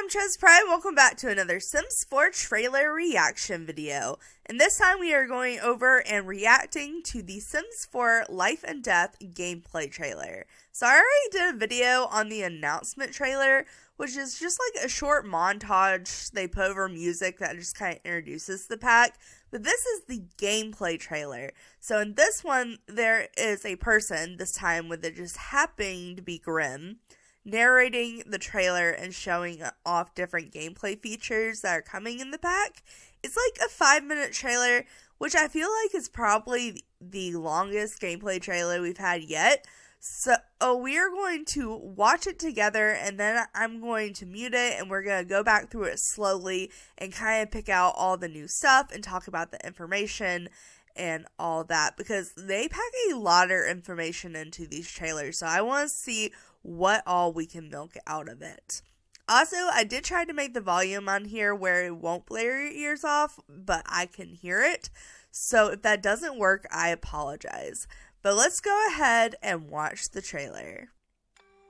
I'm ChezPride. Welcome back to another Sims 4 trailer reaction video. And this time we are going over and reacting to the Sims 4 Life and Death gameplay trailer. So I already did a video on the announcement trailer, which is just like a short montage they put over music that just kind of introduces the pack. But this is the gameplay trailer. So in this one, there is a person, this time with it just happening to be Grim, narrating the trailer and showing off different gameplay features that are coming in the pack. It's like a 5-minute trailer, which I feel like is probably the longest gameplay trailer we've had yet. So we are going to watch it together, and then I'm going to mute it, and we're going to go back through it slowly and kind of pick out all the new stuff and talk about the information and all that, because they pack a lot of information into these trailers, so I want to see what all we can milk out of it. Also, I did try to make the volume on here where it won't blare your ears off, but I can hear it. So if that doesn't work, I apologize. But let's go ahead and watch the trailer.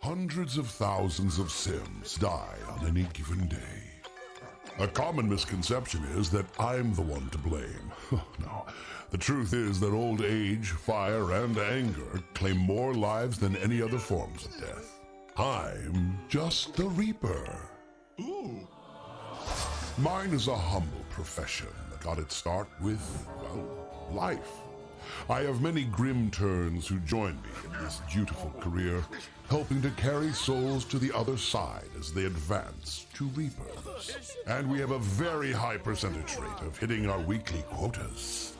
Hundreds of thousands of Sims die on any given day. A common misconception is that I'm the one to blame. No, the truth is that old age, fire, and anger claim more lives than any other forms of death. I'm just the Reaper. Ooh. Mine is a humble profession that got its start with, well, life. I have many grim turns who join me in this dutiful career, helping to carry souls to the other side as they advance to Reapers. And we have a very high percentage rate of hitting our weekly quotas.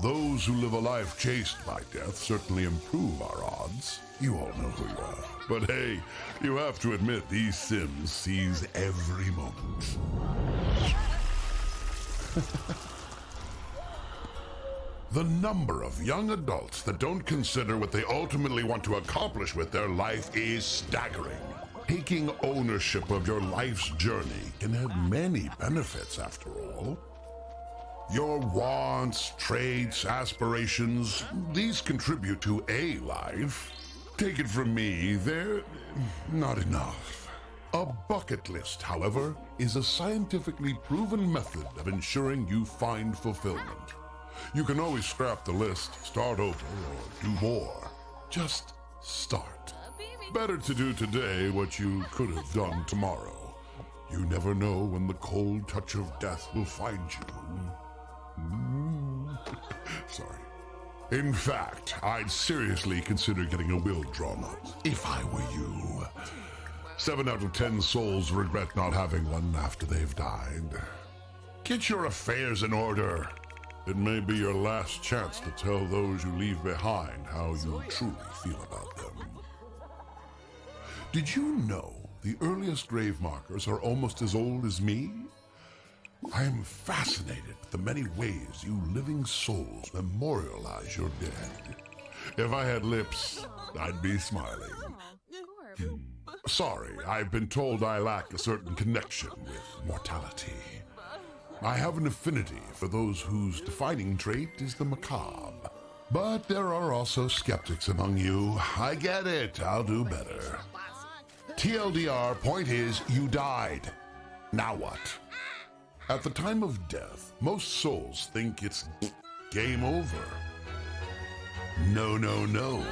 Those who live a life chased by death certainly improve our odds. You all know who you are. But hey, you have to admit these Sims seize every moment. The number of young adults that don't consider what they ultimately want to accomplish with their life is staggering. Taking ownership of your life's journey can have many benefits, after all. Your wants, traits, aspirations, these contribute to a life. Take it from me, they're not enough. A bucket list, however, is a scientifically proven method of ensuring you find fulfillment. You can always scrap the list, start over, or do more. Just start. Better to do today what you could have done tomorrow. You never know when the cold touch of death will find you. Sorry. In fact, I'd seriously consider getting a will drawn up, if I were you. 7 out of 10 souls regret not having one after they've died. Get your affairs in order. It may be your last chance to tell those you leave behind how you truly feel about them. Did you know the earliest grave markers are almost as old as me? I am fascinated with the many ways you living souls memorialize your dead. If I had lips, I'd be smiling. Sorry, I've been told I lack a certain connection with mortality. I have an affinity for those whose defining trait is the macabre. But there are also skeptics among you. I get it. I'll do better. TLDR, point is, you died. Now what? At the time of death, most souls think it's game over. No, no, no.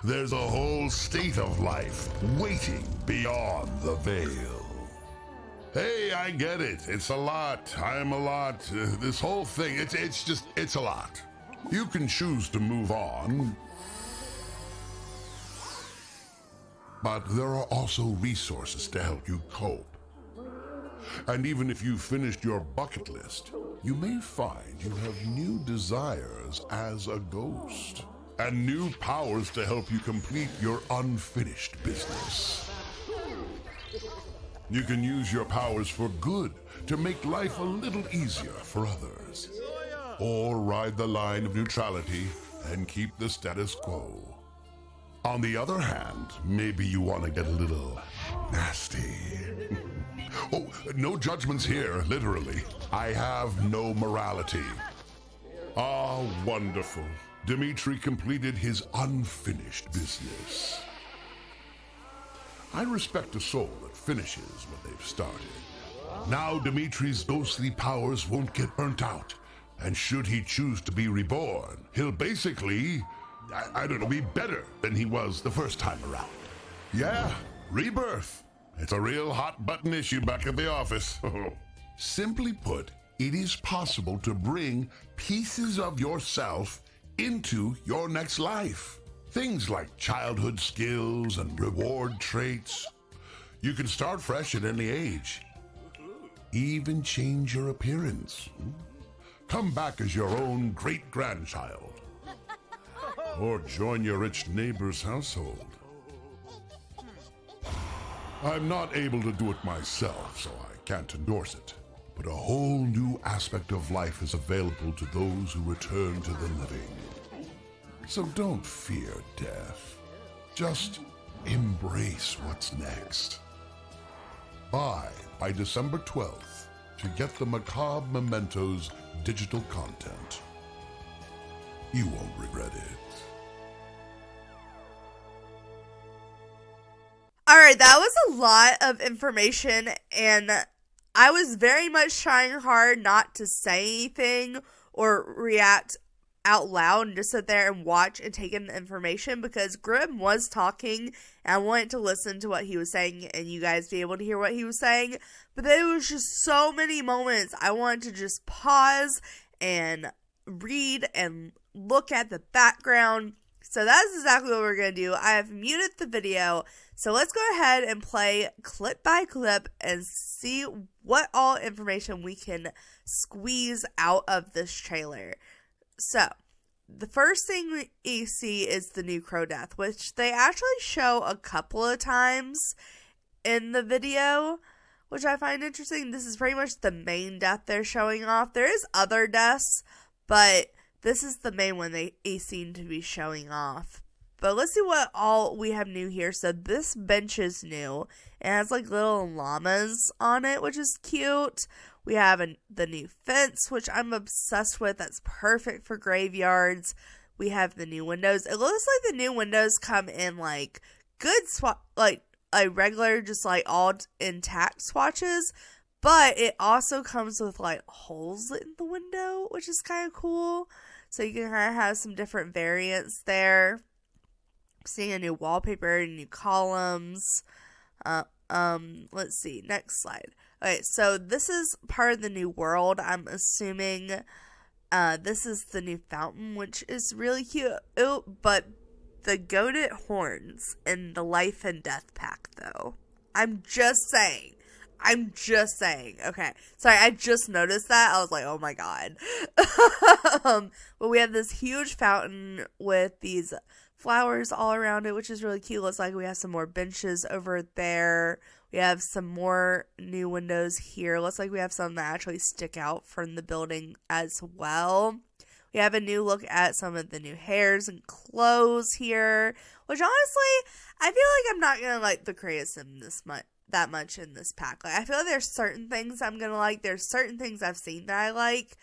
There's a whole state of life waiting beyond the veil. Hey, I get it. It's a lot. I'm a lot. This whole thing, it's a lot. You can choose to move on. But there are also resources to help you cope. And even if you've finished your bucket list, you may find you have new desires as a ghost. And new powers to help you complete your unfinished business. You can use your powers for good to make life a little easier for others. Or ride the line of neutrality and keep the status quo. On the other hand, maybe you want to get a little nasty. Oh, no judgments here, literally. I have no morality. Ah, wonderful. Dimitri completed his unfinished business. I respect a soul that finishes what they've started. Now Dimitri's ghostly powers won't get burnt out, and should he choose to be reborn, he'll basically, I don't know, be better than he was the first time around. Yeah, rebirth. It's a real hot-button issue back at the office. Simply put, it is possible to bring pieces of yourself into your next life. Things like childhood skills and reward traits. You can start fresh at any age. Even change your appearance. Come back as your own great-grandchild. Or join your rich neighbor's household. I'm not able to do it myself, so I can't endorse it. But a whole new aspect of life is available to those who return to the living. So don't fear death. Just embrace what's next. Buy by December 12th to get the Macabre Mementos digital content. You won't regret it. Alright, that was a lot of information, and I was very much trying hard not to say anything or react out loud and just sit there and watch and take in the information, because Grim was talking and I wanted to listen to what he was saying and you guys be able to hear what he was saying, but there was just so many moments I wanted to just pause and read and look at the background. So that's exactly what we're going to do. I have muted the video, so let's go ahead and play clip by clip and see what all information we can squeeze out of this trailer. So, the first thing we see is the new crow death, which they actually show a couple of times in the video, which I find interesting. This is pretty much the main death they're showing off. There is other deaths, but this is the main one they seem to be showing off. But let's see what all we have new here. So this bench is new. It has like little llamas on it, which is cute. We have the new fence, which I'm obsessed with. That's perfect for graveyards. We have the new windows. It looks like the new windows come in like good like a regular, just like all intact swatches. But it also comes with like holes in the window, which is kind of cool. So you can kind of have some different variants there. Seeing a new wallpaper, new columns. Let's see, next slide. Okay, so this is part of the new world. I'm assuming this is the new fountain, which is really cute. Oh, but the goated horns in the life and death pack, though. I'm just saying. Okay. Sorry, I just noticed that. I was like, oh my god. But we have this huge fountain with these flowers all around it, which is really cute. Looks like we have some more benches over there. We have some more new windows here. Looks like we have some that actually stick out from the building as well. We have a new look at some of the new hairs and clothes here, which honestly, I feel like I'm not gonna like the criticism that much in this pack. Like, I feel like there's certain things I'm gonna like. There's certain things I've seen that I like.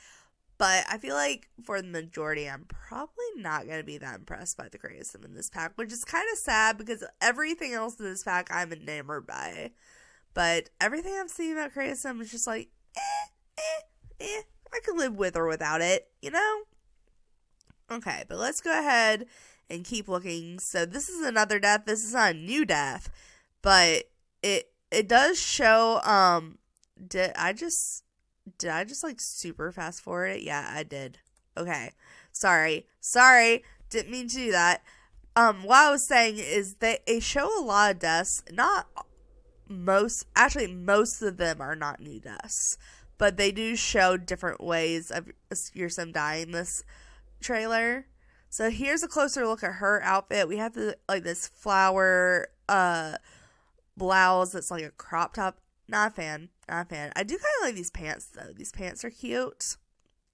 But I feel like for the majority, I'm probably not going to be that impressed by the criticism in this pack, which is kind of sad because everything else in this pack I'm enamored by. But everything I've seen about criticism is just like, I could live with or without it, you know? Okay, but let's go ahead and keep looking. So this is another death. This is not a new death, but it does show, did I just like super fast forward it? Yeah, I did. Okay. Sorry. Didn't mean to do that. What I was saying is they show a lot of deaths. Most of them are not new deaths. But they do show different ways of your sim dying in this trailer. So here's a closer look at her outfit. We have this flower blouse that's like a crop top. Not a fan. I do kind of like these pants, though. These pants are cute.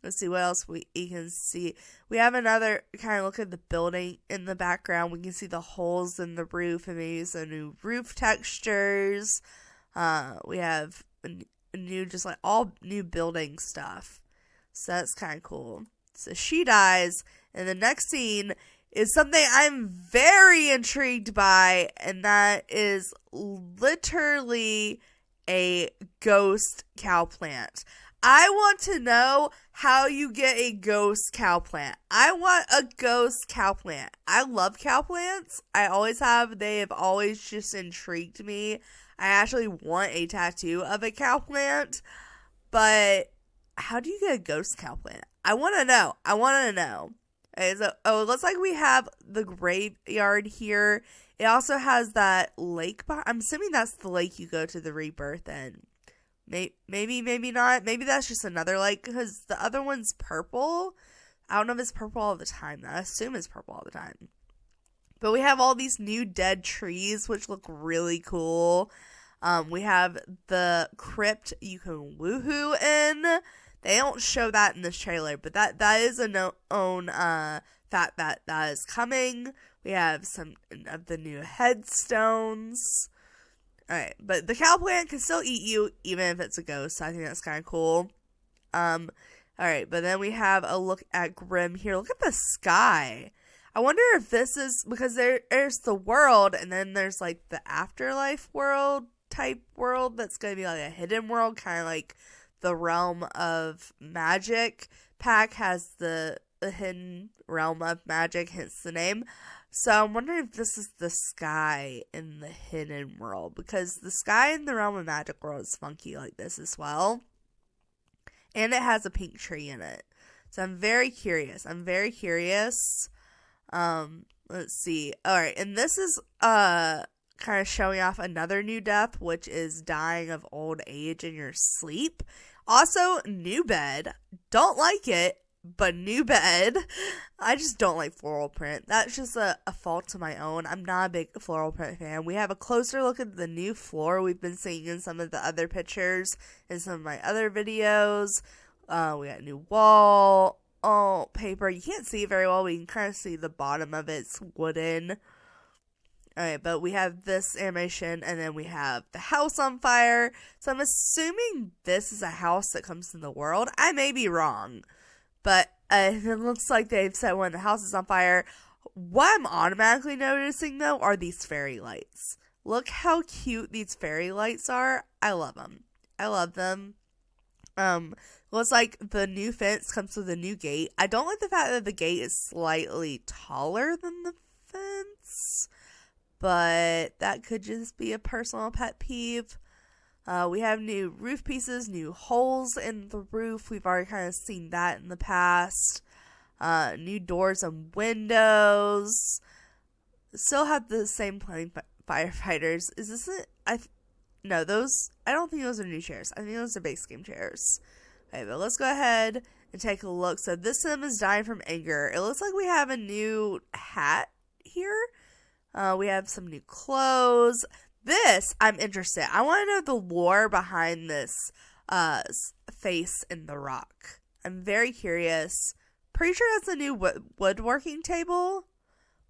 Let's see what else we can see. We have another kind of look at the building in the background. We can see the holes in the roof and maybe some new roof textures. We have a new, just like all new building stuff. So that's kind of cool. So she dies. And the next scene is something I'm very intrigued by, and that is literally a ghost cow plant. I want to know how you get a ghost cow plant. I want a ghost cow plant. I love cow plants. I always have. They have always just intrigued me. I actually want a tattoo of a cow plant, but how do you get a ghost cow plant? I want to know. Okay, so, it looks like we have the graveyard here. It also has that lake. I'm assuming that's the lake you go to the rebirth in. Maybe not. Maybe that's just another lake, because the other one's purple. I don't know if it's purple all the time. I assume it's purple all the time. But we have all these new dead trees, which look really cool. We have the crypt you can woohoo in. They don't show that in this trailer, but that is a known fact that is coming. We have some of the new headstones. Alright, but the cow plant can still eat you, even if it's a ghost, so I think that's kind of cool. Alright, but then we have a look at Grimm here. Look at the sky. I wonder if this is, because there's the world, and then there's, like, the afterlife world type world that's going to be, like, a hidden world, kind of like the Realm of Magic pack has the hidden Realm of Magic, hence the name. So I'm wondering if this is the sky in the hidden world, because the sky in the Realm of Magic world is funky like this as well. And it has a pink tree in it. So I'm very curious. Let's see. Alright, and this is kind of showing off another new death, which is dying of old age in your sleep. Also, new bed. Don't like it, but new bed. I just don't like floral print. That's just a fault of my own. I'm not a big floral print fan. We have a closer look at the new floor we've been seeing in some of the other pictures in some of my other videos. We got a new wall paper. You can't see it very well. We can kind of see the bottom of it. It's wooden. Alright, but we have this animation, and then we have the house on fire. So I'm assuming this is a house that comes in the world. I may be wrong, but it looks like they've said when the house is on fire. What I'm automatically noticing, though, are these fairy lights. Look how cute these fairy lights are. I love them. Looks like the new fence comes with a new gate. I don't like the fact that the gate is slightly taller than the fence, but that could just be a personal pet peeve. We have new roof pieces, new holes in the roof. We've already kind of seen that in the past. New doors and windows. Still have the same plain firefighters. Is this it? No, those, I don't think those are new chairs. I think those are base game chairs. Okay, but let's go ahead and take a look. So this sim is dying from anger. It looks like we have a new hat here. We have some new clothes. This, I'm interested. I want to know the lore behind this face in the rock. I'm very curious. Pretty sure that's a new woodworking table.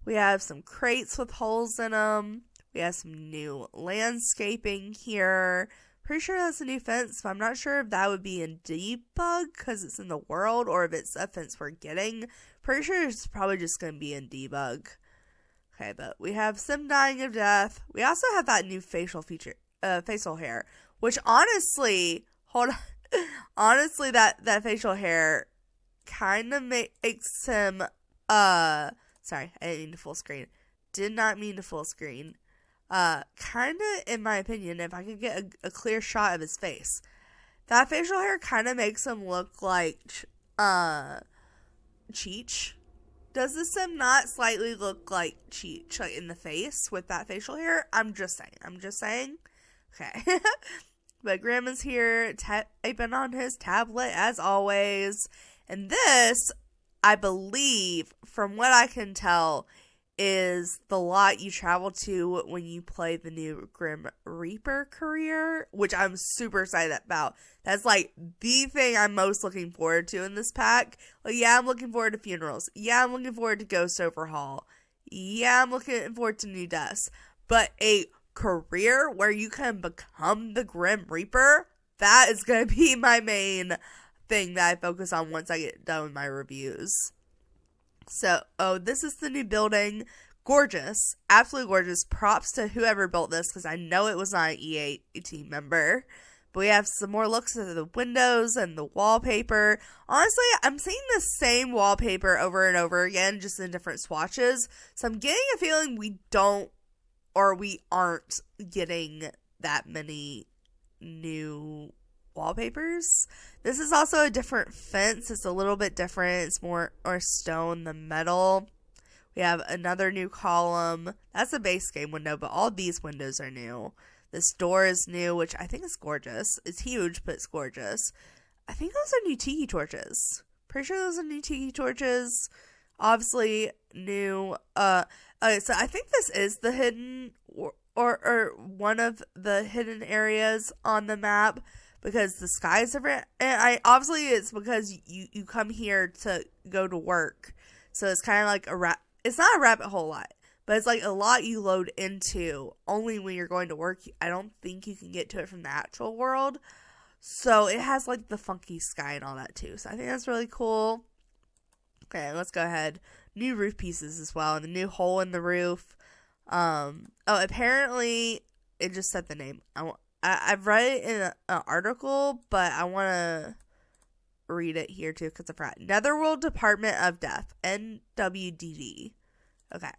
We have some crates with holes in them. We have some new landscaping here. Pretty sure that's a new fence, but I'm not sure if that would be in debug because it's in the world, or if it's a fence we're getting. Pretty sure it's probably just going to be in debug. Okay, but we have Sim dying of death. We also have that new facial hair, which honestly, honestly, that facial hair kind of makes him, sorry, I didn't mean to full screen. Did not mean to full screen. Kind of, in my opinion, if I could get a clear shot of his face, that facial hair kind of makes him look like, Cheech. Does the sim not slightly look like Cheech, like in the face with that facial hair? I'm just saying. Okay. But Grandma's here, typing on his tablet as always. And this, I believe, from what I can tell, is the lot you travel to when you play the new Grim Reaper career, which I'm super excited about. That's like the thing I'm most looking forward to in this pack. Like, yeah, I'm looking forward to funerals. Yeah, I'm looking forward to Ghost Overhaul. Yeah, I'm looking forward to new deaths. But a career where you can become the Grim Reaper, that is going to be my main thing that I focus on once I get done with my reviews. So, this is the new building. Gorgeous. Absolutely gorgeous. Props to whoever built this, because I know it was not an EA team member. But we have some more looks at the windows and the wallpaper. Honestly, I'm seeing the same wallpaper over and over again, just in different swatches. So I'm getting a feeling we aren't getting that many new wallpapers. This is also a different fence. It's a little bit different. It's more stone than metal. We have another new column. That's a base game window, but all these windows are new. This door is new, which I think is gorgeous. It's huge, but it's gorgeous. I think those are new tiki torches. Pretty sure those are new tiki torches. Obviously, new. So I think this is the hidden or one of the hidden areas on the map, because the sky is different. And obviously it's because you come here to go to work. So it's kind of like it's not a rabbit hole lot, but it's like a lot you load into only when you're going to work. I don't think you can get to it from the actual world. So it has like the funky sky and all that too. So I think that's really cool. Okay, let's go ahead. New roof pieces as well, and the new hole in the roof. Apparently it just said the name. I've read it in an article, but I want to read it here too because I forgot. Netherworld Department of Death, NWDD. Okay,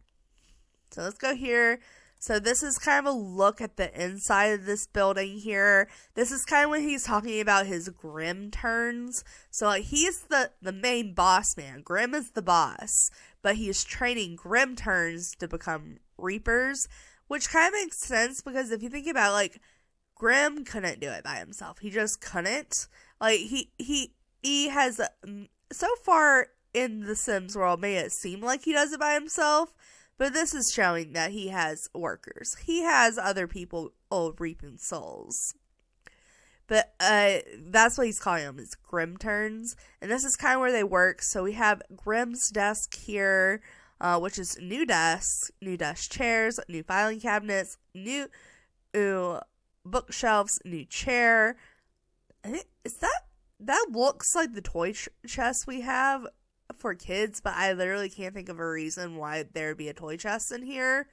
so let's go here. So this is kind of a look at the inside of this building here. This is kind of when he's talking about his Grim turns. So like, he's the main boss man. Grim is the boss, but he's training Grim turns to become Reapers, which kind of makes sense because if you think about, like, Grim couldn't do it by himself. He just couldn't. Like, he has so far in the Sims world made it seem like he does it by himself. But this is showing that he has workers. He has other people reaping souls. But that's what he's calling them, is Grim turns. And this is kind of where they work. So we have Grim's desk here, which is new desks, new desk chairs, new filing cabinets, new bookshelves, new chair. That looks like the toy chest we have for kids, but I literally can't think of a reason why there'd be a toy chest in here.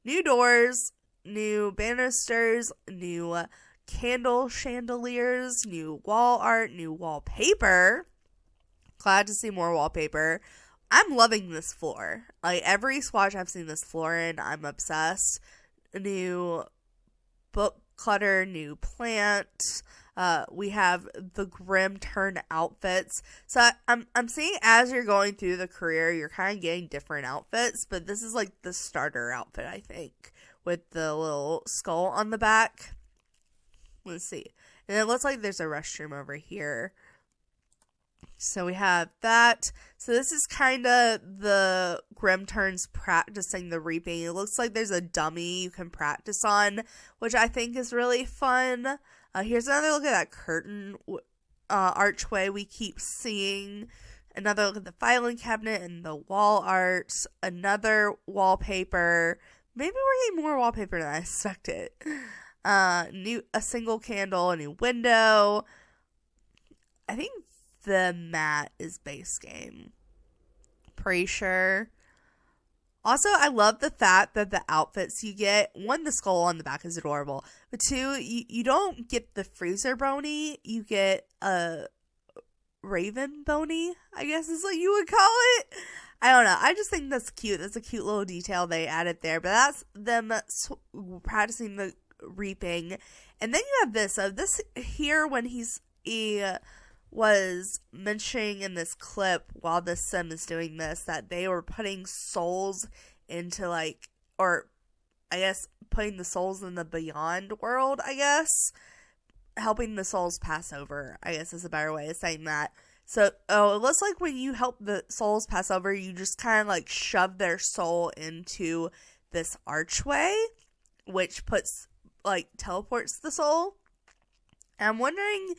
New doors, new banisters, new candle chandeliers, new wall art, new wallpaper. Glad to see more wallpaper. I'm loving this floor. Like, every swatch I've seen this floor in, I'm obsessed. New book clutter, new plant. We have the Grim turn outfits. So I'm seeing as you're going through the career, you're kind of getting different outfits, but this is like the starter outfit, I think, with the little skull on the back. Let's see. And it looks like there's a restroom over here. So we have that. So this is kind of the Grim turns practicing the reaping. It looks like there's a dummy you can practice on, which I think is really fun. Here's another look at that curtain archway we keep seeing. Another look at the filing cabinet and the wall art. Another wallpaper. Maybe we're getting more wallpaper than I expected. A single candle, a new window. I think the mat is base game. Pretty sure. Also, I love the fact that the outfits you get, one, the skull on the back is adorable, but two, you don't get the freezer bony, you get a raven bony, I guess is what you would call it. I don't know. I just think that's cute. That's a cute little detail they added there, but that's them practicing the reaping. And then you have this. This here when he was mentioning in this clip while this sim is doing this that they were putting souls into, like, or I guess putting the souls in the beyond world, I guess. Helping the souls pass over, I guess is a better way of saying that. So, it looks like when you help the souls pass over, you just kind of like shove their soul into this archway, which teleports the soul. And I'm wondering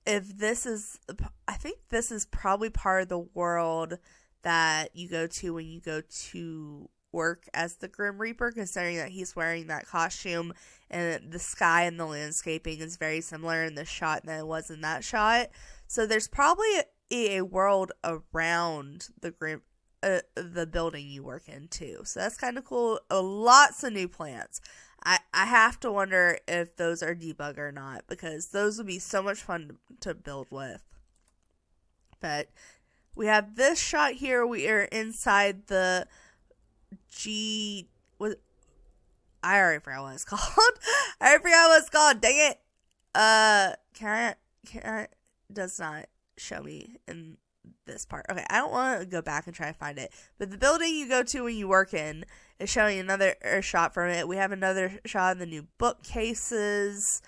if this is, I think this is probably part of the world that you go to when you go to work as the Grim Reaper, considering that he's wearing that costume and the sky and the landscaping is very similar in this shot than it was in that shot. So there's probably a world around the building you work in too. So that's kind of cool. Lots of new plants. I have to wonder if those are debug or not, because those would be so much fun to build with. But we have this shot here. We are inside the I already forgot what it's called. I already forgot what it's called. Dang it. Can I does not show me in this part. Okay, I don't want to go back and try to find it. But the building you go to when you work in is showing another shot from it. We have another shot of the new bookcases.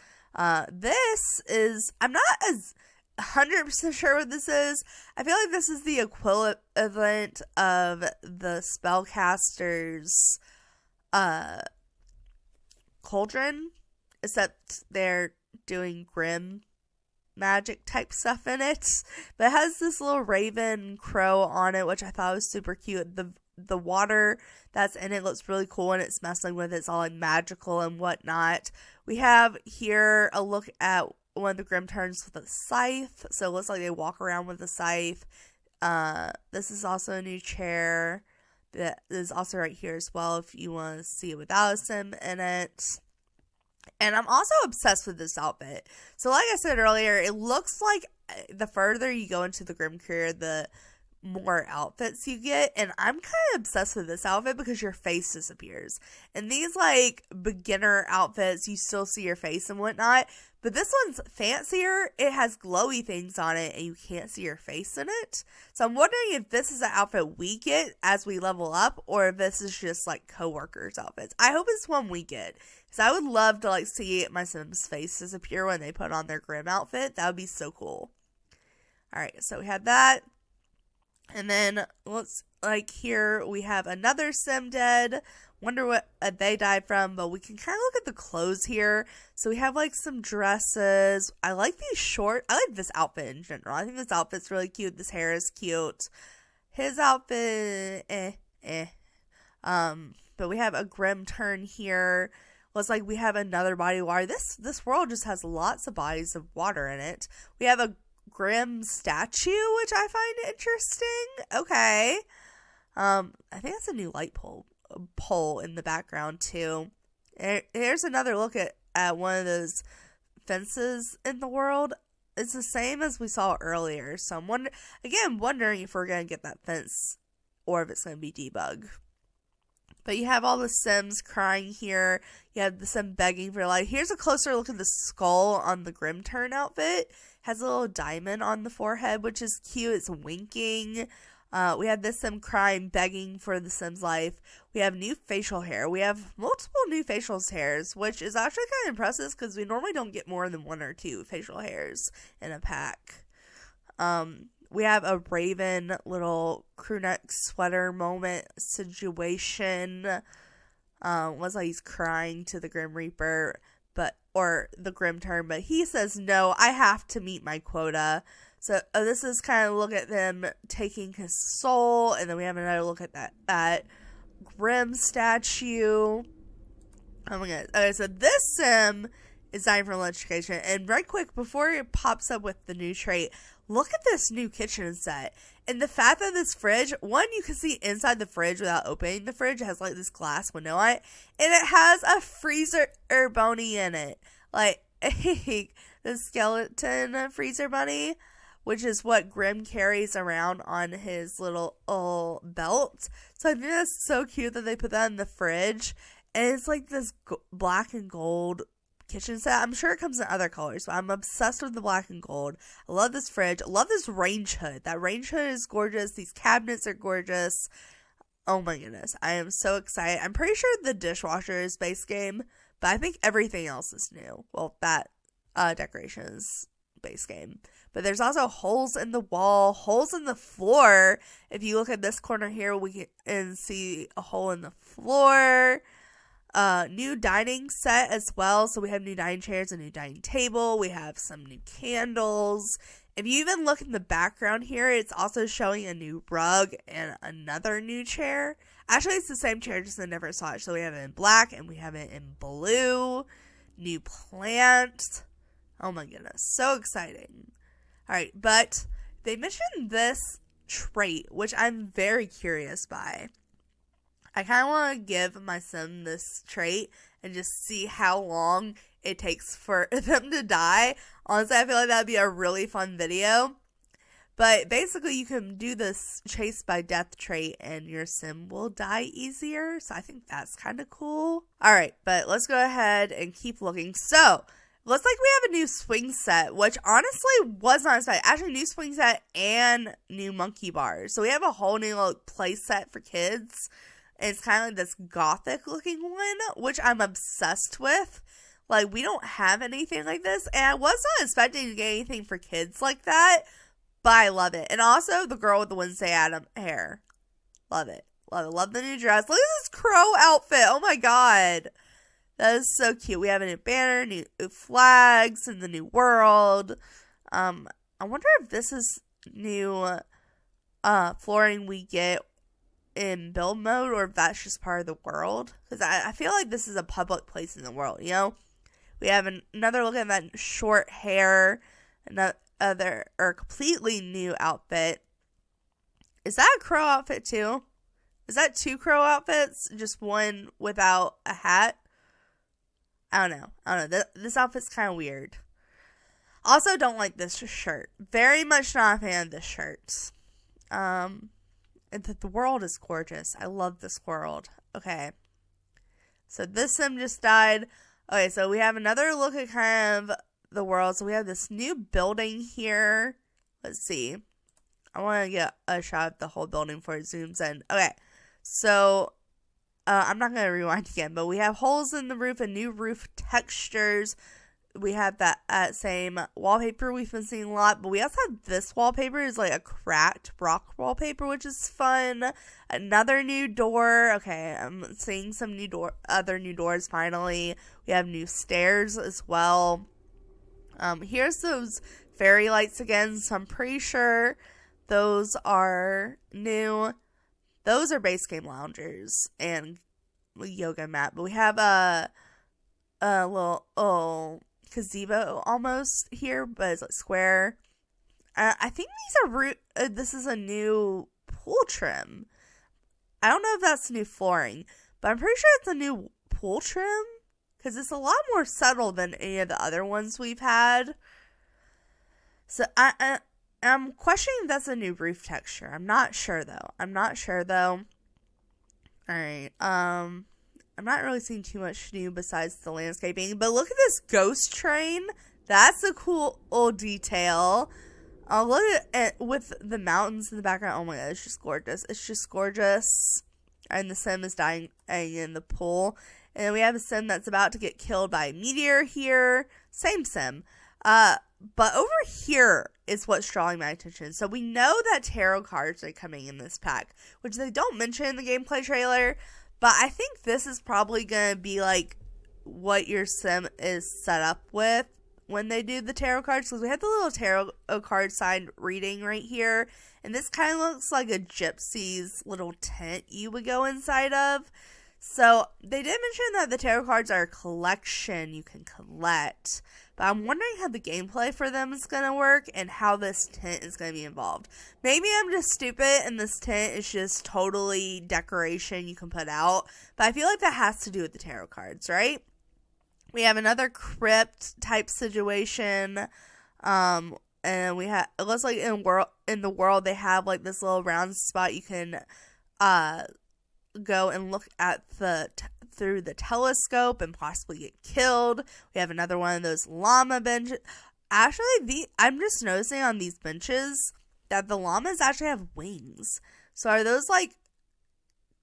This is, I'm not as 100% sure what this is. I feel like this is the equivalent of the spellcaster's cauldron, except they're doing grim magic type stuff in it. But it has this little raven crow on it, which I thought was super cute. The water that's in it looks really cool, and it's messing with it. It's all like magical and whatnot. We have here a look at one of the Grim Turns with a scythe. So it looks like they walk around with a scythe. This is also a new chair that is also right here as well if you want to see it without a sim in it. And I'm also obsessed with this outfit. So like I said earlier, it looks like the further you go into the Grim Career, the more outfits you get. And I'm kind of obsessed with this outfit because your face disappears. And these like beginner outfits, you still see your face and whatnot. But this one's fancier. It has glowy things on it and you can't see your face in it. So I'm wondering if this is an outfit we get as we level up, or if this is just like co-workers outfits. I hope it's one we get, because I would love to like see my Sims face disappear when they put on their Grim outfit. That would be so cool. Alright, so we have that. And then let's, like, here we have another Sim dead. Wonder what they died from, but we can kind of look at the clothes here. So we have like some dresses. I like these short. I like this outfit in general. I think this outfit's really cute. This hair is cute. His outfit, but we have a Grim Turn here. Looks like we have another body of water. This world just has lots of bodies of water in it. We have a Grim statue, which I find interesting. Okay. I think that's a new light pole in the background too. Here's another look at one of those fences in the world. It's the same as we saw earlier. So I'm wondering if we're going to get that fence or if it's going to be debug. But you have all the Sims crying here. You have the Sim begging for life. Here's a closer look at the skull on the Grim Turn outfit. Has a little diamond on the forehead, which is cute. It's winking. We have this Sim crying, begging for the Sim's life. We have new facial hair. We have multiple new facial hairs, which is actually kind of impressive because we normally don't get more than 1 or 2 facial hairs in a pack. We have a Raven little crew neck sweater moment situation. Looks like he's crying to the Grim Reaper, or the Grim Turn, but he says, no, I have to meet my quota. So this is kind of a look at them taking his soul, and then we have another look at that Grim statue. Oh my god. Okay, so this Sim is dying from electrocution, and right quick, before it pops up with the new trait, look at this new kitchen set. And the fact that this fridge, one, you can see inside the fridge without opening the fridge. It has like this glass window on it. And it has a freezer bunny in it. Like the skeleton freezer bunny, which is what Grim carries around on his little belt. So I think that's so cute that they put that in the fridge. And it's like this black and gold kitchen set. I'm sure it comes in other colors, but I'm obsessed with the black and gold. I love this fridge. I love this range hood. That range hood is gorgeous. These cabinets are gorgeous. Oh my goodness. I am so excited. I'm pretty sure the dishwasher is base game, but I think everything else is new. Well, that decoration is base game. But there's also holes in the wall, holes in the floor. If you look at this corner here, we can see a hole in the floor. New dining set as well. So we have new dining chairs, a new dining table. We have some new candles. If you even look in the background here, it's also showing a new rug and another new chair. Actually, it's the same chair, just in a different swatch. So we have it in black and we have it in blue. New plant. Oh my goodness. So exciting. Alright, but they mentioned this trait, which I'm very curious by. I kind of want to give my sim this trait and just see how long it takes for them to die. Honestly, I feel like that'd be a really fun video. But basically, you can do this chase by death trait and your sim will die easier. So I think that's kind of cool. Alright, but let's go ahead and keep looking. So, looks like we have a new swing set, which honestly was not expected. Actually, new swing set and new monkey bars. So we have a whole new play set for kids. And it's kind of like this gothic looking one, which I'm obsessed with. Like, we don't have anything like this. And I was not expecting to get anything for kids like that. But I love it. And also the girl with the Wednesday Adam hair. Love it. Love it. Love the new dress. Look at this crow outfit. Oh my god. That is so cute. We have a new banner, new flags in the new world. I wonder if this is new flooring we get in build mode or if that's just part of the world. Because I feel like this is a public place in the world, you know? We have another look at that short hair. Another or completely new outfit. Is that a crow outfit too? Is that two crow outfits? Just one without a hat? I don't know. This outfit's kind of weird. Also, don't like this shirt. Very much not a fan of this shirt. And the world is gorgeous. I love this world. Okay. So this sim just died. Okay, so we have another look at kind of the world. So we have this new building here. Let's see. I want to get a shot of the whole building before it zooms in. Okay. So I'm not going to rewind again, but we have holes in the roof and new roof textures. We have that same wallpaper we've been seeing a lot, but we also have this wallpaper is like a cracked rock wallpaper, which is fun. Another new door. Okay, I'm seeing some other new doors finally. We have new stairs as well. Here's those fairy lights again, so I'm pretty sure those are new. Those are base game loungers and yoga mat, but we have a little gazebo almost here, but it's like square. I think these are this is a new pool trim. I don't know if that's new flooring, but I'm pretty sure it's a new pool trim because it's a lot more subtle than any of the other ones we've had. So I'm questioning if that's a new roof texture. I'm not sure though. Alright, I'm not really seeing too much new besides the landscaping, but look at this ghost train. That's a cool old detail. Look at it with the mountains in the background. Oh my god, it's just gorgeous. And the sim is dying in the pool. And then we have a sim that's about to get killed by a meteor here. Same sim. But over here is what's drawing my attention. So we know that tarot cards are coming in this pack, which they don't mention in the gameplay trailer. But I think this is probably going to be like what your sim is set up with when they do the tarot cards. Because we have the little tarot card sign reading right here. And this kind of looks like a gypsy's little tent you would go inside of. So they did mention that the tarot cards are a collection you can collect. But I'm wondering how the gameplay for them is going to work and how this tent is going to be involved. Maybe I'm just stupid and this tent is just totally decoration you can put out. But I feel like that has to do with the tarot cards, right? We have another crypt type situation. And we have, it looks like in the world they have like this little round spot you can go and look at through the telescope and possibly get killed. We have another one of those llama benches. Actually, I'm just noticing on these benches that the llamas actually have wings. So are those like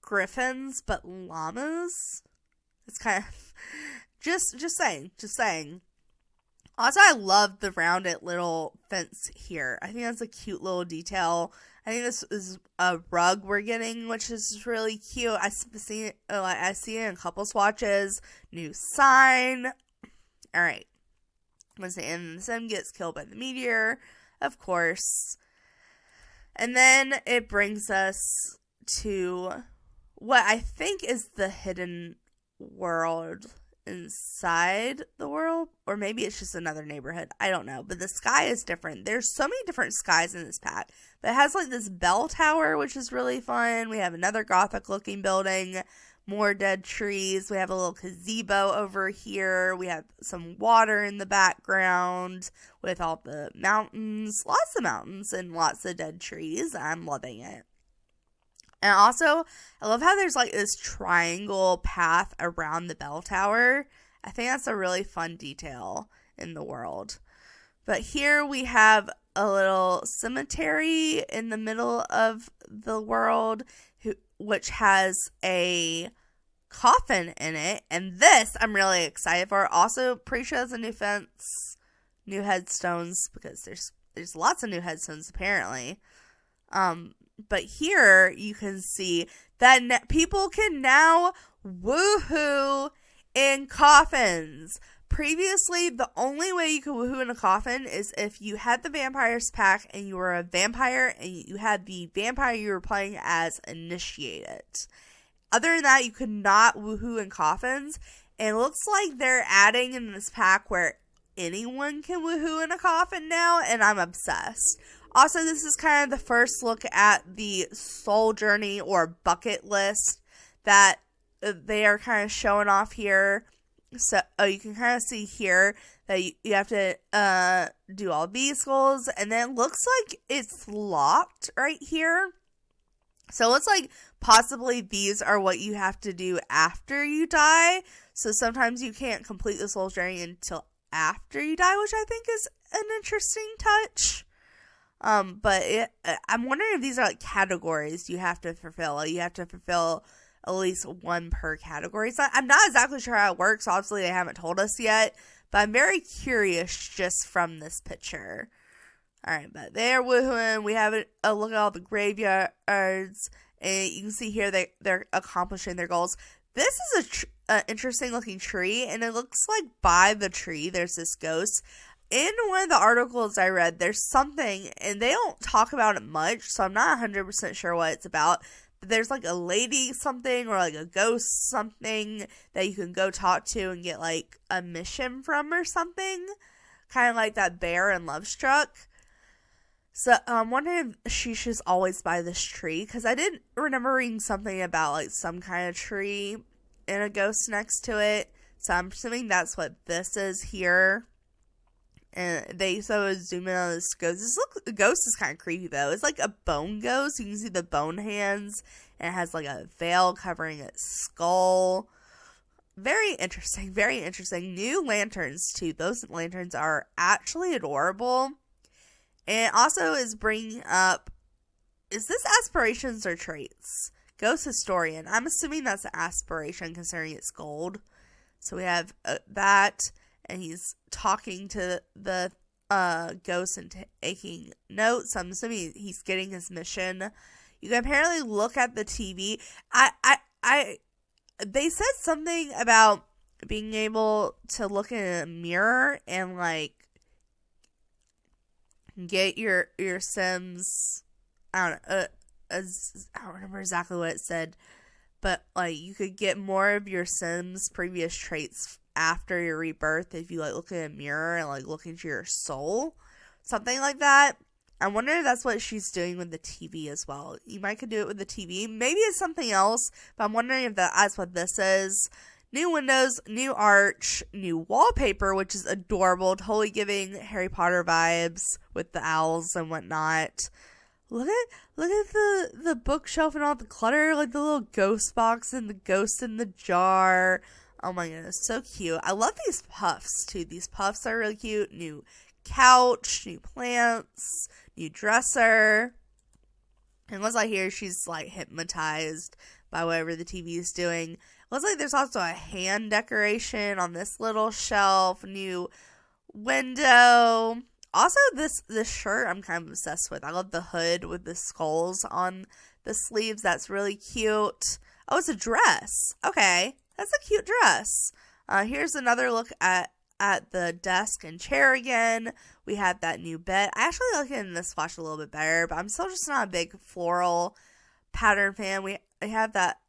griffins but llamas? It's kind of just saying. Also, I love the rounded little fence here. I think that's a cute little detail. I think this is a rug we're getting, which is really cute. I see it in couple swatches. New sign. Alright. And the sim gets killed by the meteor, of course. And then it brings us to what I think is the hidden world inside the world, or maybe it's just another neighborhood. I don't know, but the sky is different. There's so many different skies in this pack, but it has like this bell tower, which is really fun. We have another gothic looking building, more dead trees. We have a little gazebo over here. We have some water in the background with all the mountains, lots of mountains and lots of dead trees. I'm loving it. And also, I love how there's like this triangle path around the bell tower. I think that's a really fun detail in the world. But here we have a little cemetery in the middle of the world, which has a coffin in it. And this I'm really excited for. Also, pretty sure there's a new fence, new headstones, because there's lots of new headstones apparently. But here you can see that people can now woohoo in coffins. Previously, the only way you could woohoo in a coffin is if you had the vampires pack and you were a vampire and you had the vampire you were playing as initiated. Other than that, you could not woohoo in coffins. And it looks like they're adding in this pack where anyone can woohoo in a coffin now, and I'm obsessed. Also, this is kind of the first look at the soul journey or bucket list that they are kind of showing off here. So you can kind of see here that you have to do all these goals, and then it looks like it's locked right here. So it looks like possibly these are what you have to do after you die. So sometimes you can't complete the soul journey until after you die, which I think is an interesting touch. But I'm wondering if these are like categories you have to fulfill. Like you have to fulfill at least one per category. So I'm not exactly sure how it works. Obviously, they haven't told us yet, but I'm very curious just from this picture. All right, but they're woohooing. We have a look at all the graveyards, and you can see here they're accomplishing their goals. This is a interesting looking tree, and it looks like by the tree there's this ghost. In one of the articles I read, there's something, and they don't talk about it much, so I'm not 100% sure what it's about. But there's like a lady something, or like a ghost something that you can go talk to and get like a mission from or something. Kind of like that bear in Love Struck. So I'm wondering if she's just always by this tree, because I did remember reading something about like some kind of tree and a ghost next to it. So I'm assuming that's what this is here. And they zoom in on this ghost. The ghost is kind of creepy though. It's like a bone ghost. You can see the bone hands, and it has like a veil covering its skull. Very interesting. Very interesting. New lanterns too. Those lanterns are actually adorable. And it also is bringing up, is this aspirations or traits? Ghost historian. I'm assuming that's an aspiration considering it's gold. So we have that. And he's talking to the ghost and taking notes. I'm assuming he's getting his mission. You can apparently look at the TV. They said something about being able to look in a mirror and like get your Sims. I don't remember exactly what it said, but like you could get more of your Sims' previous traits after your rebirth if you like look in a mirror and like look into your soul, something like that. I wonder if that's what she's doing with the TV as well. You might could do it with the TV. Maybe it's something else, but I'm wondering if that's what this is. New windows, new arch, new wallpaper, which is adorable, totally giving Harry Potter vibes with the owls and whatnot. Look at the bookshelf and all the clutter, like the little ghost box and the ghost in the jar. Oh my goodness, so cute. I love these puffs too. These puffs are really cute. New couch, new plants, new dresser. And once I hear she's like hypnotized by whatever the TV is doing. It looks like there's also a hand decoration on this little shelf. New window. Also, this shirt I'm kind of obsessed with. I love the hood with the skulls on the sleeves. That's really cute. Oh, it's a dress. Okay. That's a cute dress. Here's another look at the desk and chair again. We have that new bed. I actually like it in this swatch a little bit better, but I'm still just not a big floral pattern fan. We have that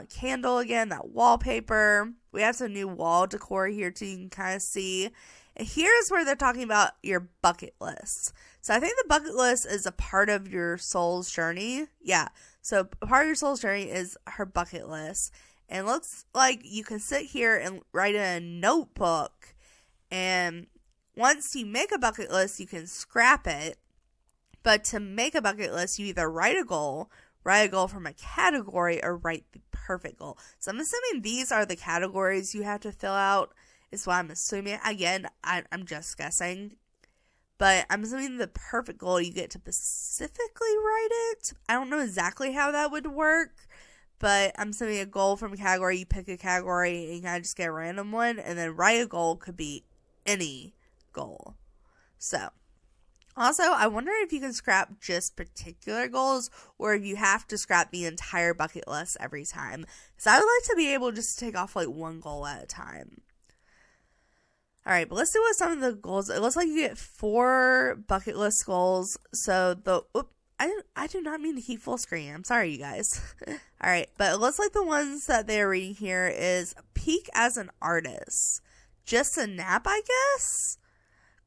candle again, that wallpaper. We have some new wall decor here too, you can kind of see. And here's where they're talking about your bucket list. So I think the bucket list is a part of your soul's journey. Yeah, so part of your soul's journey is her bucket list. And it looks like you can sit here and write in a notebook. And once you make a bucket list, you can scrap it. But to make a bucket list, you either write a goal from a category, or write the perfect goal. So I'm assuming these are the categories you have to fill out, is what I'm assuming. Again, I'm just guessing. But I'm assuming the perfect goal, you get to specifically write it. I don't know exactly how that would work. But I'm assuming a goal from a category, you pick a category and you kind of just get a random one. And then write a goal could be any goal. So, also, I wonder if you can scrap just particular goals, or if you have to scrap the entire bucket list every time. Because I would like to be able just to take off like one goal at a time. Alright, but let's see what some of the goals. It looks like you get 4 bucket list goals. So I do not mean to keep full screen. I'm sorry, you guys. Alright, but it looks like the ones that they're reading here is peak as an artist. Just a nap, I guess?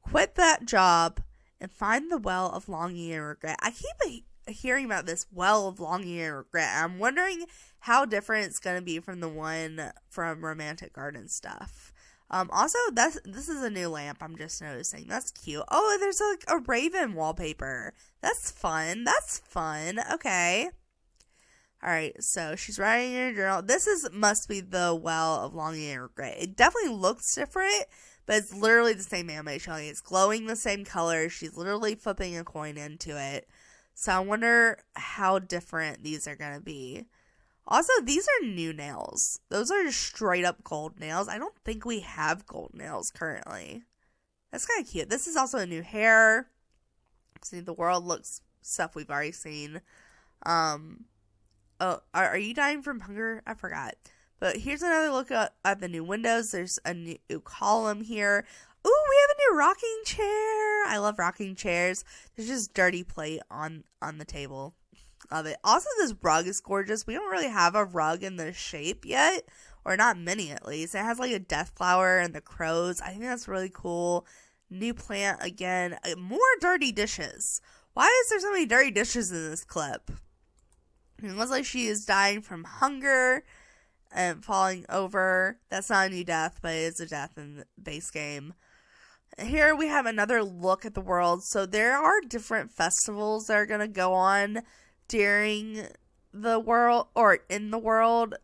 Quit that job and find the well of longing and regret. I keep hearing about this well of longing and regret. I'm wondering how different it's going to be from the one from Romantic Garden stuff. Also, this is a new lamp, I'm just noticing. That's cute. Oh, there's like a raven wallpaper. That's fun. Okay. Alright, so she's writing in her journal. This must be the well of longing and regret. It definitely looks different, but it's literally the same animation. It's glowing the same color. She's literally flipping a coin into it. So I wonder how different these are going to be. Also, these are new nails. Those are just straight up gold nails. I don't think we have gold nails currently. That's kind of cute. This is also a new hair. See, the world looks stuff we've already seen. Oh, are you dying from hunger? I forgot. But here's another look at the new windows. There's a new column here. Ooh, we have a new rocking chair. I love rocking chairs. There's just dirty plate on the table. Love it. Also, this rug is gorgeous. We don't really have a rug in this shape yet. Or not many, at least. It has like a death flower and the crows. I think that's really cool. New plant again. More dirty dishes. Why is there so many dirty dishes in this clip? It looks like she is dying from hunger and falling over. That's not a new death, but it is a death in the base game. Here we have another look at the world. So there are different festivals that are going to go on during the world, or in the world,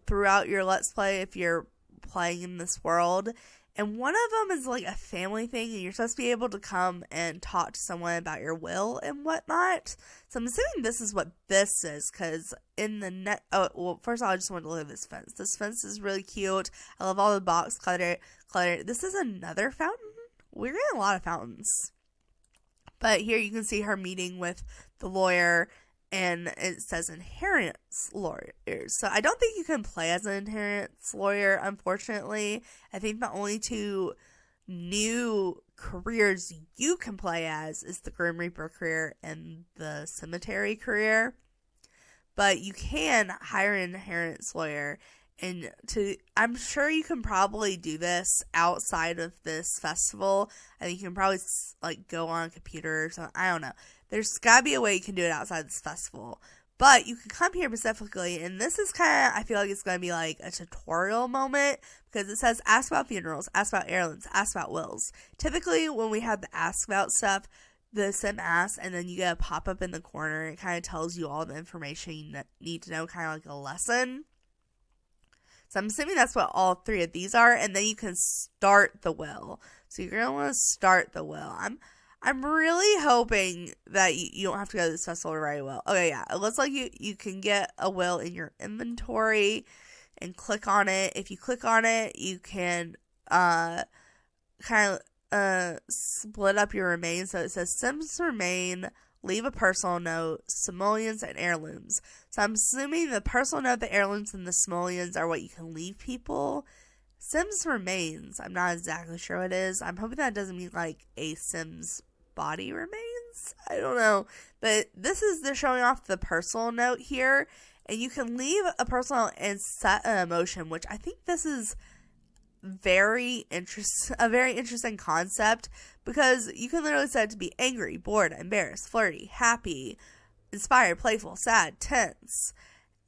throughout your Let's Play if you're playing in this world. And one of them is like a family thing, and you're supposed to be able to come and talk to someone about your will and whatnot. So I'm assuming this is what this is, because in the first of all, I just want to look at this fence. This fence is really cute. I love all the box clutter. This is another fountain. We're getting a lot of fountains. But here you can see her meeting with the lawyer, and it says inheritance lawyers. So I don't think you can play as an inheritance lawyer, unfortunately. I think the only 2 new careers you can play as is the Grim Reaper career and the cemetery career. But you can hire an inheritance lawyer, and I'm sure you can probably do this outside of this festival. I think you can probably like go on a computer or something. I don't know. There's gotta be a way you can do it outside this festival. But you can come here specifically, and this is kind of, I feel like it's going to be like a tutorial moment, because it says ask about funerals, ask about heirlooms, ask about wills. Typically, when we have the ask about stuff, the sim asks, and then you get a pop-up in the corner. It kind of tells you all the information you need to know, kind of like a lesson. So I'm assuming that's what all 3 of these are, and then you can start the will. So you're going to want to start the will. I'm really hoping that you don't have to go to this festival to write a will. Okay, yeah. It looks like you can get a will in your inventory and click on it. If you click on it, you can kind of split up your remains. So it says Sims remain, leave a personal note, simoleons, and heirlooms. So I'm assuming the personal note, the heirlooms, and the simoleons are what you can leave people. Sims remains, I'm not exactly sure what it is. I'm hoping that doesn't mean like a Sim's body remains. I don't know. But they're showing off the personal note here. and you can leave a personal and set an emotion, which I think this is a very interesting concept, because you can literally set it to be angry, bored, embarrassed, flirty, happy, inspired, playful, sad, tense.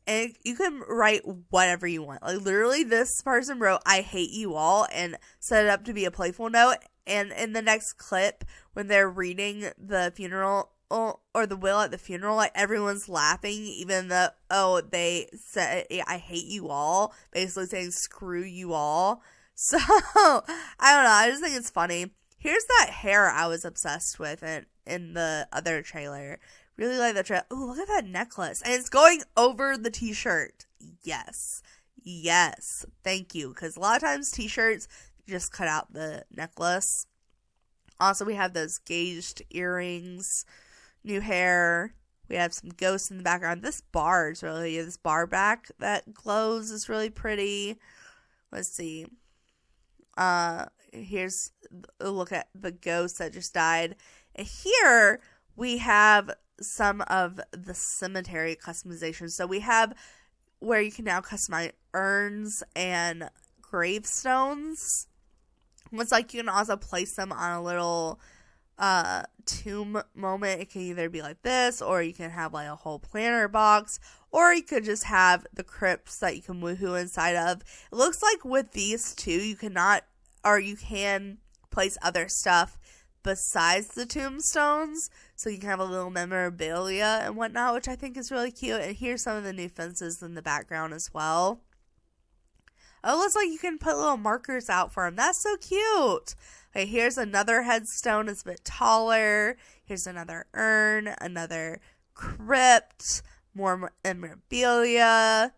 And you can write whatever you want. Like, literally, this person wrote, "I hate you all," and set it up to be a playful note. And in the next clip, when they're reading the funeral or the will at the funeral, like, everyone's laughing, even though, they said, "I hate you all," basically saying, "Screw you all." So, I don't know. I just think it's funny. Here's that hair I was obsessed with in the other trailer. Really like the trailer. Ooh, look at that necklace. And it's going over the t-shirt. Yes. Yes. Thank you. Because a lot of times t-shirts just cut out the necklace. Also, we have those gauged earrings. New hair. We have some ghosts in the background. This bar back that glows is really pretty. Let's see. Here's a look at the ghost that just died. And here we have some of the cemetery customization. So we have where you can now customize urns and gravestones. It's like you can also place them on a little tomb moment. It can either be like this, or you can have like a whole planter box, or you could just have the crypts that you can woohoo inside of. It looks like with these two, you can place other stuff besides the tombstones, so you can have a little memorabilia and whatnot, which I think is really cute. And here's some of the new fences in the background as well. Oh, it looks like you can put little markers out for them. That's so cute. Okay, here's another headstone. It's a bit taller. Here's another urn, another crypt, more memorabilia.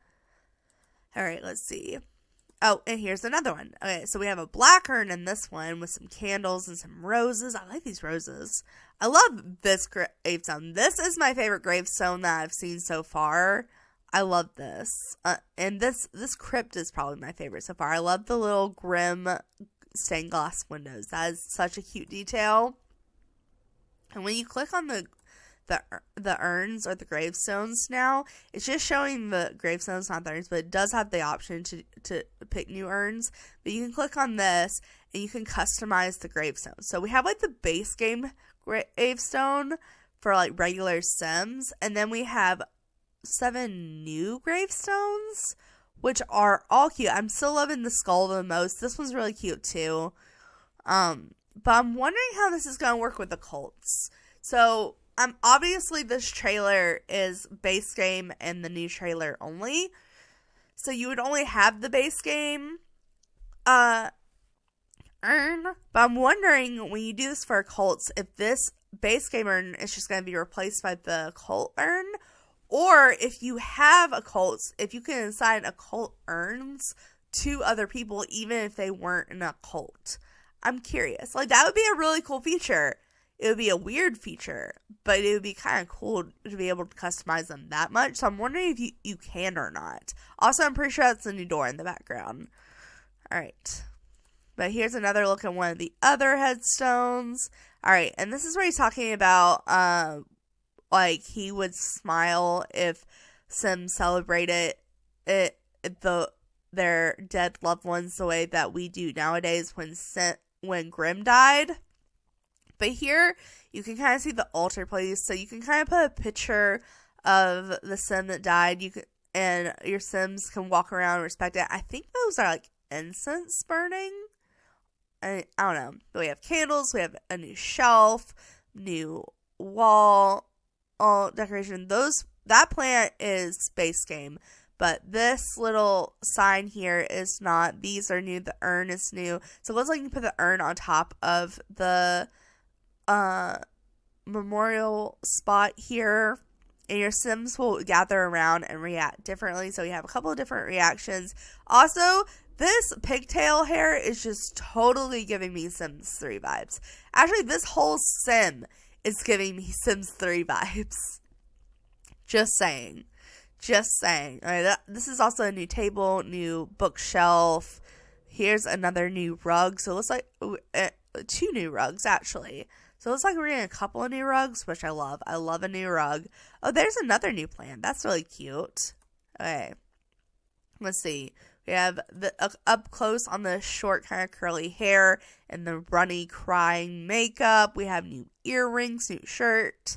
All right, let's see. Oh, and here's another one. Okay, so we have a black urn in this one with some candles and some roses. I like these roses. I love this gravestone. This is my favorite gravestone that I've seen so far. I love this. And this crypt is probably my favorite so far. I love the little grim stained glass windows. That is such a cute detail. And when you click on the urns or the gravestones now, it's just showing the gravestones, not the urns, but it does have the option to pick new urns. But you can click on this and you can customize the gravestone. So we have like the base game gravestone for like regular Sims, and then we have 7 new gravestones, which are all cute. I'm still loving the skull the most. This one's really cute too. But I'm wondering how this is going to work with the cults. So obviously this trailer is base game and the new trailer only. So you would only have the base game urn. But I'm wondering, when you do this for cults, if this base game urn is just going to be replaced by the cult urn, or if you have a cult, if you can assign a cult urns to other people, even if they weren't in a cult. I'm curious. Like, that would be a really cool feature. It would be a weird feature, but it would be kind of cool to be able to customize them that much. So I'm wondering if you can or not. Also, I'm pretty sure that's a new door in the background. All right. But here's another look at one of the other headstones. All right. And this is where he's talking about, like, he would smile if Sims celebrated their dead loved ones the way that we do nowadays when Grimm died. But here, you can kind of see the altar place, so you can kind of put a picture of the Sim that died. And your Sims can walk around and respect it. I think those are like incense burning. I don't know. But we have candles. We have a new shelf, new wall, all decoration. That plant is base game. But this little sign here is not. These are new. The urn is new. So it looks like you can put the urn on top of the memorial spot here, and your Sims will gather around and react differently. So we have a couple of different reactions. Also, this pigtail hair is just totally giving me Sims 3 vibes. Actually, this whole Sim is giving me Sims 3 vibes. Just saying. All right, this is also a new table, new bookshelf. Here's another new rug. So it looks like 2 new rugs, actually. So it looks like we're getting a couple of new rugs, which I love. I love a new rug. Oh, there's another new plant. That's really cute. Okay. Let's see. We have the up close on the short kind of curly hair and the runny crying makeup. We have new earrings, new shirt.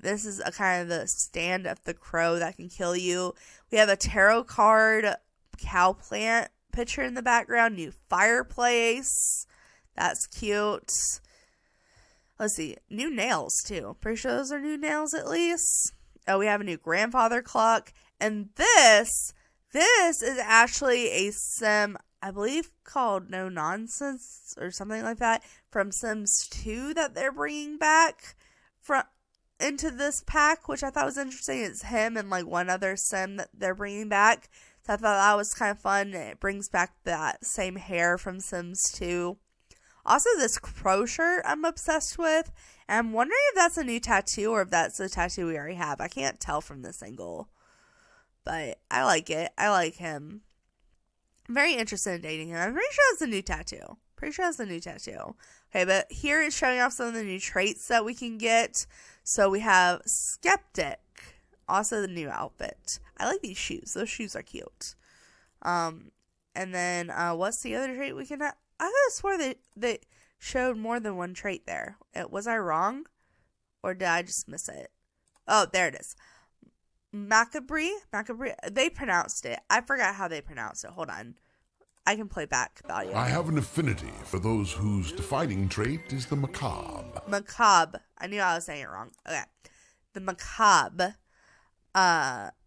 This is a kind of the stand of the crow that can kill you. We have a tarot card cow plant picture in the background, new fireplace. That's cute. Let's see, new nails too. Pretty sure those are new nails at least. Oh, we have a new grandfather clock. And this is actually a sim, I believe, called No Nonsense or something like that, from Sims 2 that they're bringing back into this pack, which I thought was interesting. It's him and like one other sim that they're bringing back. So I thought that was kind of fun. It brings back that same hair from Sims 2. Also, this crow shirt I'm obsessed with. And I'm wondering if that's a new tattoo or if that's a tattoo we already have. I can't tell from this angle. But I like it. I like him. I'm very interested in dating him. I'm pretty sure that's a new tattoo. Okay, but here it's showing off some of the new traits that we can get. So we have Skeptic. Also the new outfit. I like these shoes. Those shoes are cute. And then what's the other trait we can have? I could have swore they showed more than one trait there. Was I wrong? Or did I just miss it? Oh, there it is. Macabre. They pronounced it. I forgot how they pronounced it. Hold on. I can play back the audio. I have an affinity for those whose defining trait is the macabre. Macabre. I knew I was saying it wrong. Okay. The macabre,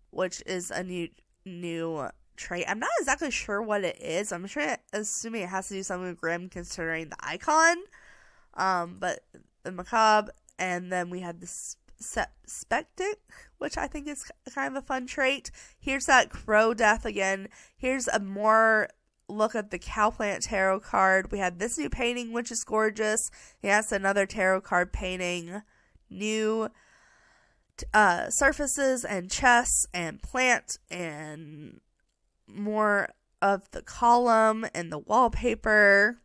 which is a new trait. I'm not exactly sure what it is. I'm assuming it has to do something with grim considering the icon. But the macabre, and then we have the Spectic, which I think is kind of a fun trait. Here's that crow death again. Here's a more look at the Cowplant tarot card. We have this new painting, which is gorgeous. Yes, another tarot card painting. New surfaces and chests and plant and more of the column and the wallpaper.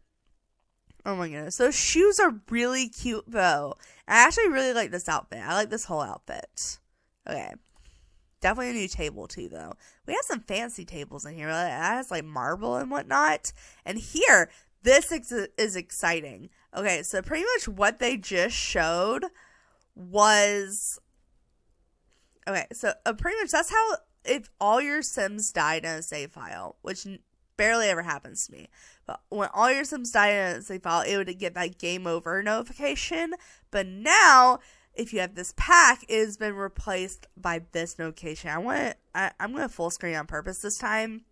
Oh my goodness. Those shoes are really cute though. I actually really like this outfit. I like this whole outfit. Okay. Definitely a new table too though. We have some fancy tables in here. That has like marble and whatnot. And here, this is exciting. Okay, so pretty much what they just showed was... Okay, so pretty much that's how if all your Sims died in a save file, which barely ever happens to me. But when all your Sims died in a save file, it would get that game over notification. But now, if you have this pack, it has been replaced by this notification. I'm going to full screen on purpose this time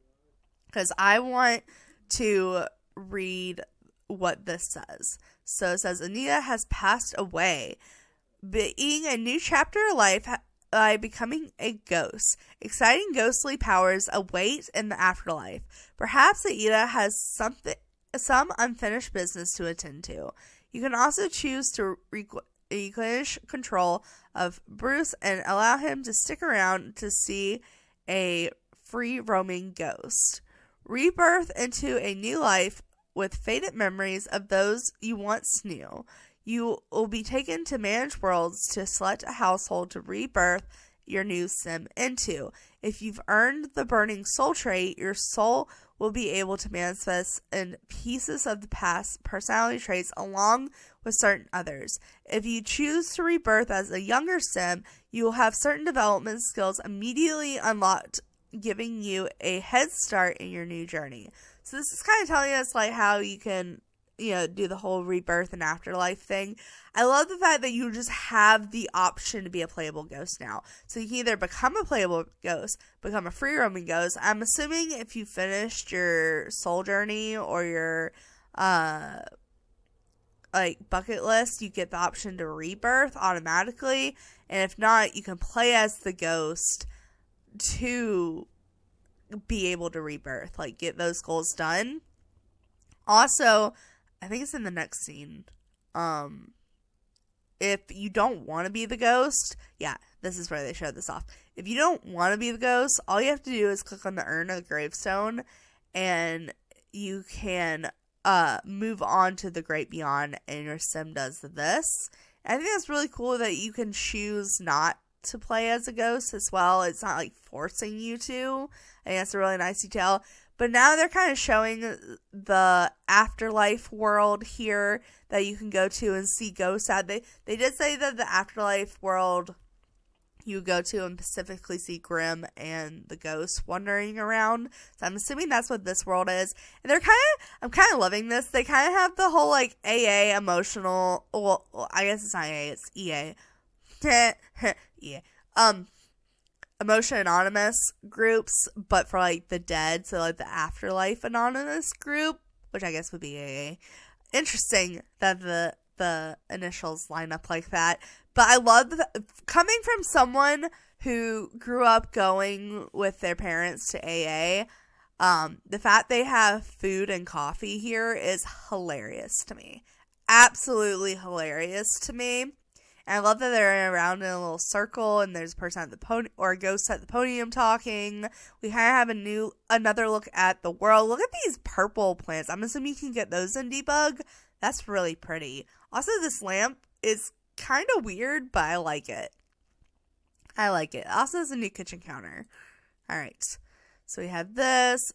because I want to read what this says. So it says, Anita has passed away, being a new chapter of life by becoming a ghost. Exciting ghostly powers await in the afterlife. Perhaps Aida has some unfinished business to attend to. You can also choose to relinquish control of Bruce and allow him to stick around to see a free roaming ghost. Rebirth into a new life with faded memories of those you once knew. You will be taken to manage worlds to select a household to rebirth your new sim into. If you've earned the burning soul trait, your soul will be able to manifest in pieces of the past personality traits along with certain others. If you choose to rebirth as a younger sim, you will have certain development skills immediately unlocked, giving you a head start in your new journey. So this is kind of telling us like how you can do the whole rebirth and afterlife thing. I love the fact that you just have the option to be a playable ghost now. So you can either become a playable ghost, become a free roaming ghost. I'm assuming if you finished your soul journey or your bucket list, you get the option to rebirth automatically. And if not, you can play as the ghost to be able to rebirth, like get those goals done. Also, I think it's in the next scene. If you don't want to be the ghost, yeah, this is where they showed this off. If you don't want to be the ghost, all you have to do is click on the urn or the gravestone, and you can move on to the great beyond, and your sim does this. And I think that's really cool that you can choose not to play as a ghost as well. It's not like forcing you to. I think that's a really nice detail. But now they're kind of showing the afterlife world here that you can go to and see ghosts at. They did say that the afterlife world you go to and specifically see Grimm and the ghosts wandering around. So I'm assuming that's what this world is. And I'm kind of loving this. They kind of have the whole like AA emotional, well, I guess it's not AA, it's EA. Yeah. Emotion Anonymous groups, but for like the dead, so like the Afterlife Anonymous group, which I guess would be AA. Interesting that the initials line up like that. But I love coming from someone who grew up going with their parents to AA. The fact they have food and coffee here is hilarious to me. Absolutely hilarious to me. And I love that they're around in a little circle and there's a person at the podium or a ghost at the podium talking. We kind of have another look at the world. Look at these purple plants. I'm assuming you can get those in debug. That's really pretty. Also, this lamp is kind of weird, but I like it. Also, there's a new kitchen counter. All right. So we have this.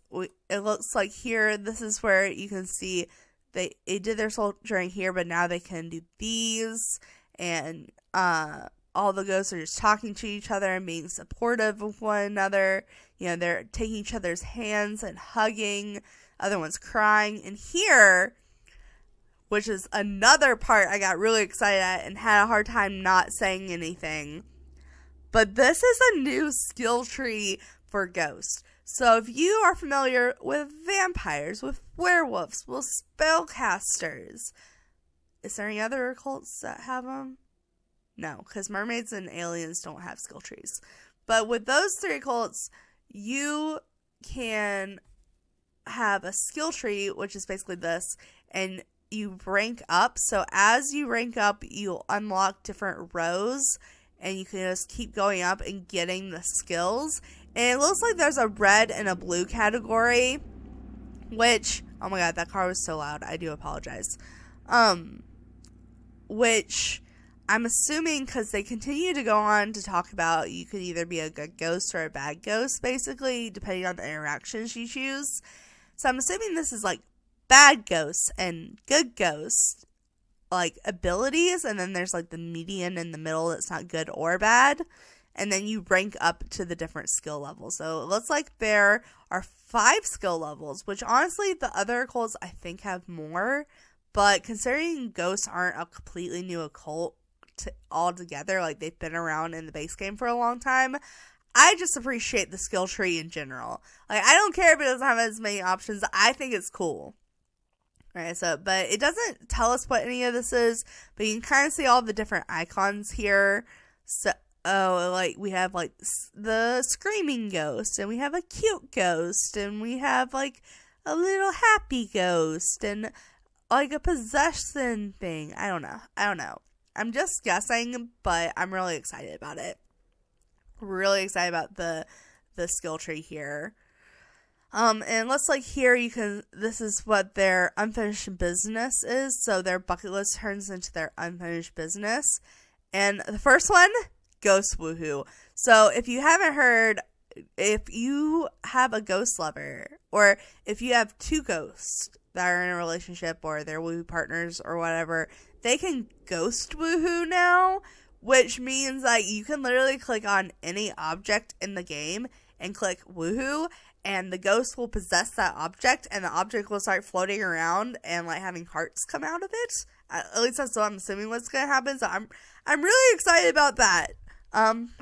It looks like here, this is where you can see they did their soldiering here, but now they can do these. And all the ghosts are just talking to each other and being supportive of one another. You know, they're taking each other's hands and hugging. Other ones crying. And here, which is another part I got really excited at and had a hard time not saying anything. But this is a new skill tree for ghosts. So if you are familiar with vampires, with werewolves, with spellcasters, is there any other cults that have them? No, because mermaids and aliens don't have skill trees. But with those three cults, you can have a skill tree, which is basically this, and you rank up. So as you rank up, you'll unlock different rows, and you can just keep going up and getting the skills. And it looks like there's a red and a blue category, which, oh my god, that car was so loud. I do apologize. Which I'm assuming, because they continue to go on to talk about you could either be a good ghost or a bad ghost, basically, depending on the interactions you choose. So I'm assuming this is like bad ghosts and good ghosts, like abilities, and then there's like the median in the middle that's not good or bad, and then you rank up to the different skill levels. So it looks like there are 5 skill levels, which honestly the other cults I think have more. But considering ghosts aren't a completely new occult altogether, like they've been around in the base game for a long time, I just appreciate the skill tree in general. Like, I don't care if it doesn't have as many options. I think it's cool. Alright, so, but it doesn't tell us what any of this is, but you can kind of see all the different icons here. So, like, we have, like, the screaming ghost, and we have a cute ghost, and we have, like, a little happy ghost, and like a possession thing. I don't know. I'm just guessing, but I'm really excited about it. Really excited about the skill tree here. And looks like here this is what their unfinished business is. So their bucket list turns into their unfinished business. And the first one, ghost woohoo. So if you haven't heard, if you have a ghost lover, or if you have 2 ghosts that are in a relationship or they're woohoo partners or whatever, they can ghost woohoo now, which means like you can literally click on any object in the game and click woohoo, and the ghost will possess that object, and the object will start floating around and like having hearts come out of it. At least that's what I'm assuming what's gonna happen. So I'm really excited about that.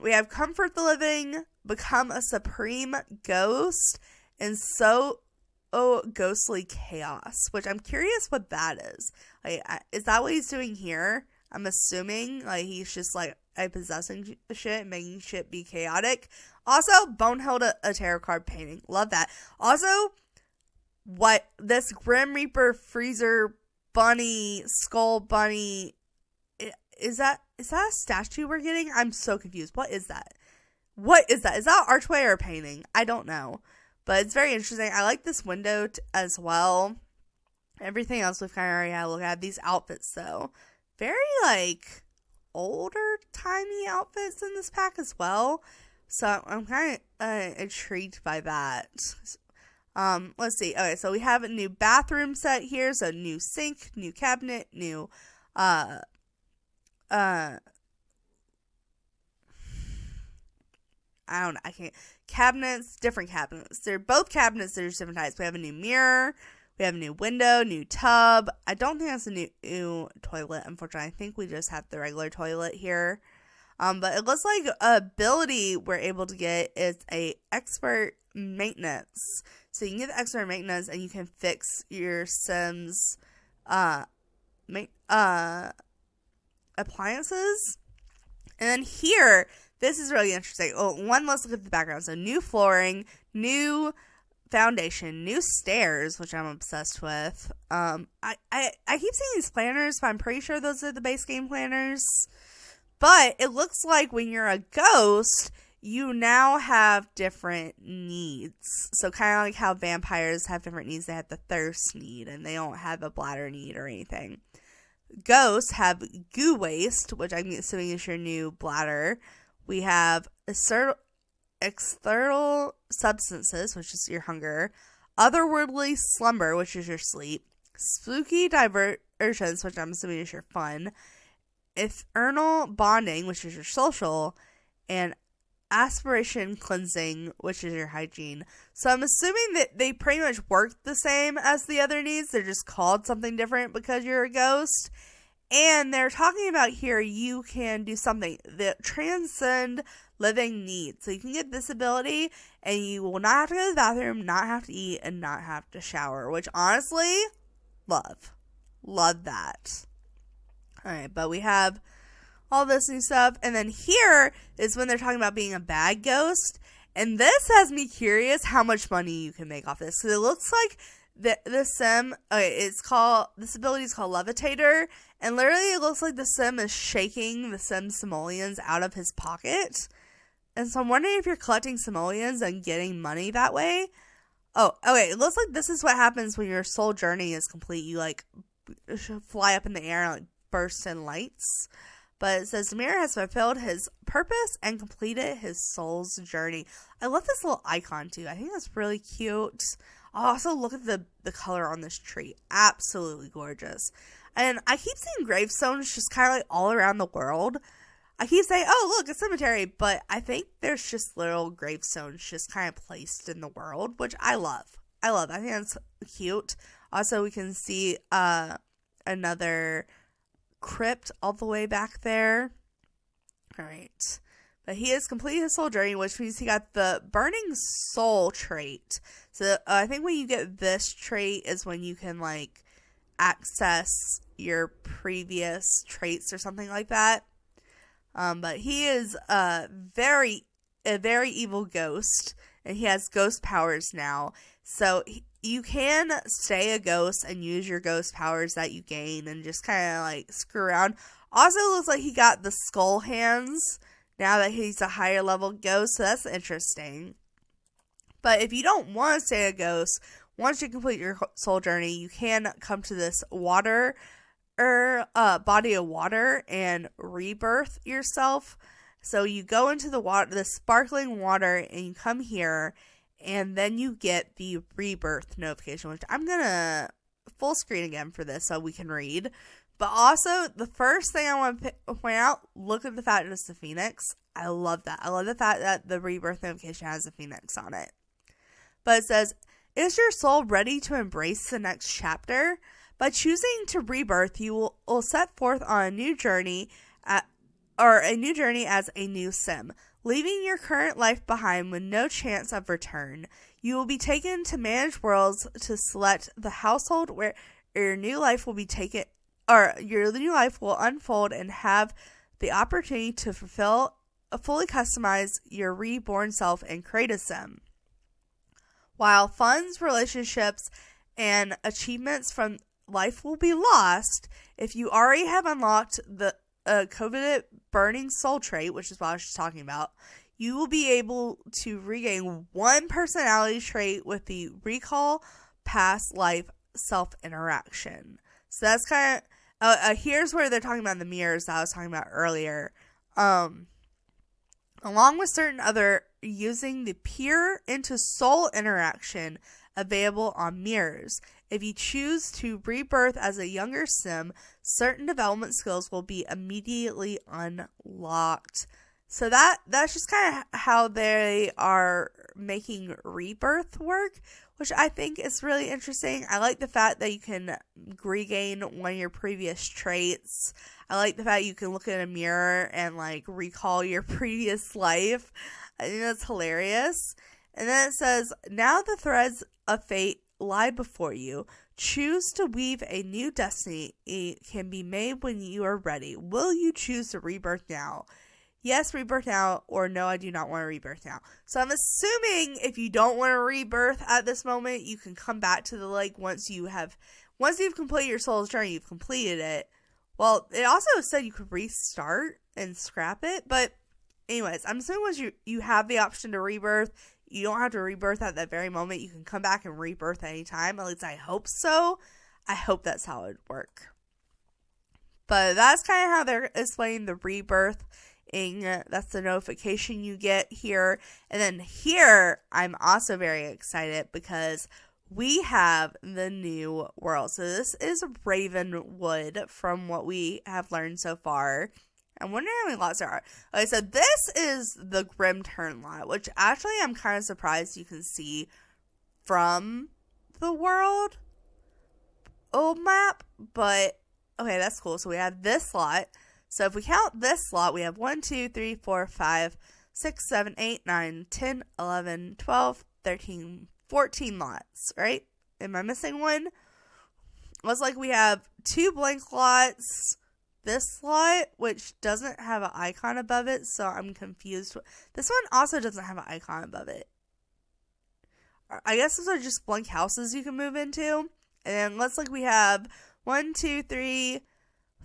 We have comfort the living, become a supreme ghost, and so ghostly chaos, which I'm curious what that is. Like, is that what he's doing here? I'm assuming like he's just like possessing shit and making shit be chaotic. Also, Bone held a tarot card painting. Love that. Also, what this Grim Reaper Freezer bunny skull bunny is that a statue we're getting? I'm so confused. What is that? Is that archway or a painting? I don't know. But it's very interesting. I like this window as well. Everything else we've kind of already had a look at. These outfits, though. Very, like, older timey outfits in this pack as well. So I'm kind of intrigued by that. Let's see. Okay, so we have a new bathroom set here. So new sink, new cabinet, new I don't know. I can't. Cabinets, different cabinets. They're both cabinets. There's different types. We have a new mirror. We have a new window, new tub. I don't think that's a new toilet, unfortunately. I think we just have the regular toilet here. But it looks like ability we're able to get is a expert maintenance. So you can get the expert maintenance and you can fix your Sims appliances. And then here, this is really interesting. Oh, let's look at the background. So new flooring, new foundation, new stairs, which I'm obsessed with. I keep seeing these planners, but I'm pretty sure those are the base game planners. But it looks like when you're a ghost, you now have different needs. So kind of like how vampires have different needs. They have the thirst need, and they don't have a bladder need or anything. Ghosts have goo waste, which I'm assuming is your new bladder. We have external substances, which is your hunger. Otherworldly slumber, which is your sleep. Spooky diversions, which I'm assuming is your fun. Infernal bonding, which is your social. And aspiration cleansing, which is your hygiene. So I'm assuming that they pretty much work the same as the other needs. They're just called something different because you're a ghost. And they're talking about here you can do something that transcend living needs. So you can get this ability and you will not have to go to the bathroom, not have to eat, and not have to shower. Which honestly, love. Love that. Alright, but we have all this new stuff. And then here is when they're talking about being a bad ghost. And this has me curious how much money you can make off this. Because it looks like the sim, this ability is called Levitator. And literally it looks like the sim is shaking the sim simoleons out of his pocket. And so I'm wondering if you're collecting simoleons and getting money that way. Oh, okay. It looks like this is what happens when your soul journey is complete. You like fly up in the air and like burst in lights. But it says Demir has fulfilled his purpose and completed his soul's journey. I love this little icon too. I think that's really cute. Also, look at the color on this tree. Absolutely gorgeous. And I keep seeing gravestones just kind of like all around the world. I keep saying, oh, look, a cemetery. But I think there's just little gravestones just kind of placed in the world, which I love. I think that's cute. Also, we can see another crypt all the way back there. All right. But he has completed his soul journey, which means he got the burning soul trait. So I think when you get this trait is when you can like access your previous traits or something like that. But he is a very evil ghost, and he has ghost powers now. So you can stay a ghost and use your ghost powers that you gain and just kind of like screw around. Also, it looks like he got the skull hands now that he's a higher level ghost, so that's interesting. But if you don't want to stay a ghost, once you complete your soul journey, you can come to this water body of water and rebirth yourself. So you go into the sparkling water, and you come here, and then you get the rebirth notification, which I'm gonna full screen again for this so we can read. But also, the first thing I want to point out, look at the fact that it's the phoenix. I love that. I love the fact that the rebirth notification has a phoenix on it. But it says, is your soul ready to embrace the next chapter? By choosing to rebirth, you will set forth on a new journey as a new sim, leaving your current life behind with no chance of return. You will be taken to manage worlds to select the household where your new life will be taken, or your new life will unfold, and have the opportunity to fully customize your reborn self and create a sim. While funds, relationships, and achievements from life will be lost, if you already have unlocked the coveted burning soul trait, which is what I was just talking about, you will be able to regain one personality trait with the recall past life self interaction. So that's kind of Here's where they're talking about the mirrors that I was talking about earlier. Along with certain other using the peer into soul interaction available on mirrors. If you choose to rebirth as a younger sim, certain development skills will be immediately unlocked. So that's just kind of how they are making rebirth work, which I think is really interesting. I like the fact that you can regain one of your previous traits. I like the fact you can look in a mirror and like recall your previous life. I think that's hilarious. And then it says, now the threads of fate lie before you. Choose to weave a new destiny. It can be made when you are ready. Will you choose to rebirth now? Yes, rebirth now, or no, I do not want to rebirth now. So I'm assuming if you don't want to rebirth at this moment, you can come back to the lake once you've completed your soul's journey, you've completed it. Well, it also said you could restart and scrap it, but anyways, I'm assuming once you have the option to rebirth, you don't have to rebirth at that very moment. You can come back and rebirth anytime. At least I hope so. I hope that's how it would work. But that's kind of how they're explaining the rebirth. That's the notification you get here. And then here, I'm also very excited because we have the new world. So this is Ravenwood from what we have learned so far. I'm wondering how many lots there are. Okay, so this is the Grim Turn lot, which actually I'm kind of surprised you can see from the world old map. But, okay, that's cool. So we have this lot. So if we count this lot, we have 1, 2, 3, 4, 5, 6, 7, 8, 9, 10, 11, 12, 13, 14 lots, right? Am I missing one? Looks like we have 2 blank lots. This lot, which doesn't have an icon above it, so I'm confused. This one also doesn't have an icon above it. I guess those are just blank houses you can move into. And then it looks like we have 1, 2, 3,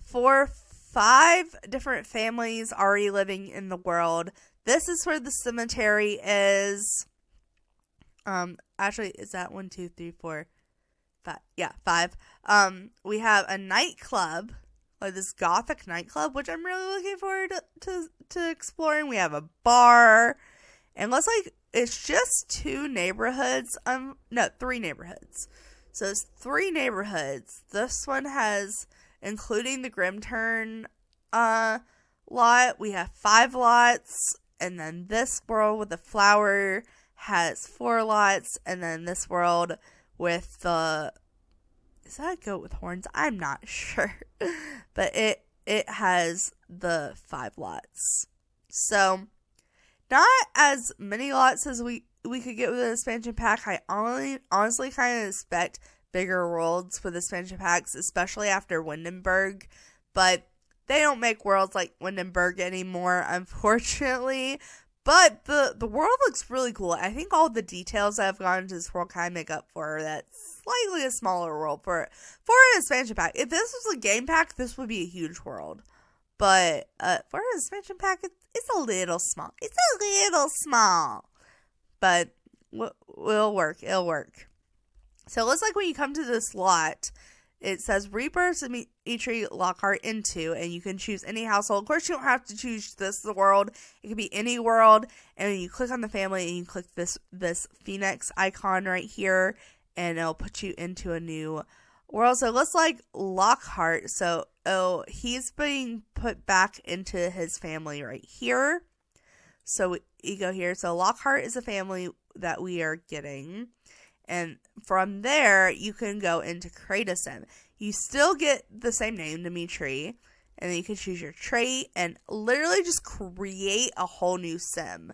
4, 5 different families already living in the world. This is where the cemetery is. Actually, is that 1, 2, 3, 4, 5? Yeah, 5. We have a nightclub, like this gothic nightclub, which I'm really looking forward to exploring. We have a bar, and looks like it's just 2 neighborhoods. No, 3 neighborhoods. So it's 3 neighborhoods. This one has, including the Grim Turn lot, we have 5 lots, and then this world with the flower has 4 lots, and then this world with the, is that a goat with horns? I'm not sure, but it has the 5 lots. So not as many lots as we could get with an expansion pack. I honestly kind of expect bigger worlds with expansion packs, especially after Windenburg, but they don't make worlds like Windenburg anymore, unfortunately. But the world looks really cool. I think all the details that have gone into this world kind of make up for that slightly a smaller world for an expansion pack. If this was a game pack, this would be a huge world. But for an expansion pack, it's a little small. It's a little small. But it'll work. It'll work. So it looks like when you come to this lot, it says Rebirth Dimitri Lockhart into, and you can choose any household. Of course, you don't have to choose the world. It could be any world. And then you click on the family, and you click this phoenix icon right here, and it'll put you into a new world. So it looks like Lockhart. So he's being put back into his family right here. So you go here. So Lockhart is a family that we are getting. And from there, you can go into create a sim. You still get the same name, Dimitri, and then you can choose your trait and literally just create a whole new sim.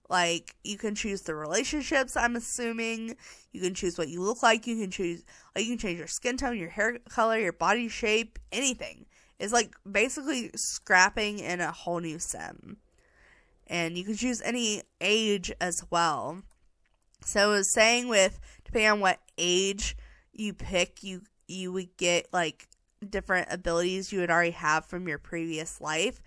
Like, you can choose the relationships, I'm assuming. You can choose what you look like. You can change your skin tone, your hair color, your body shape, anything. It's like basically scrapping in a whole new sim. And you can choose any age as well. So it was saying depending on what age you pick, you would get like different abilities you would already have from your previous life.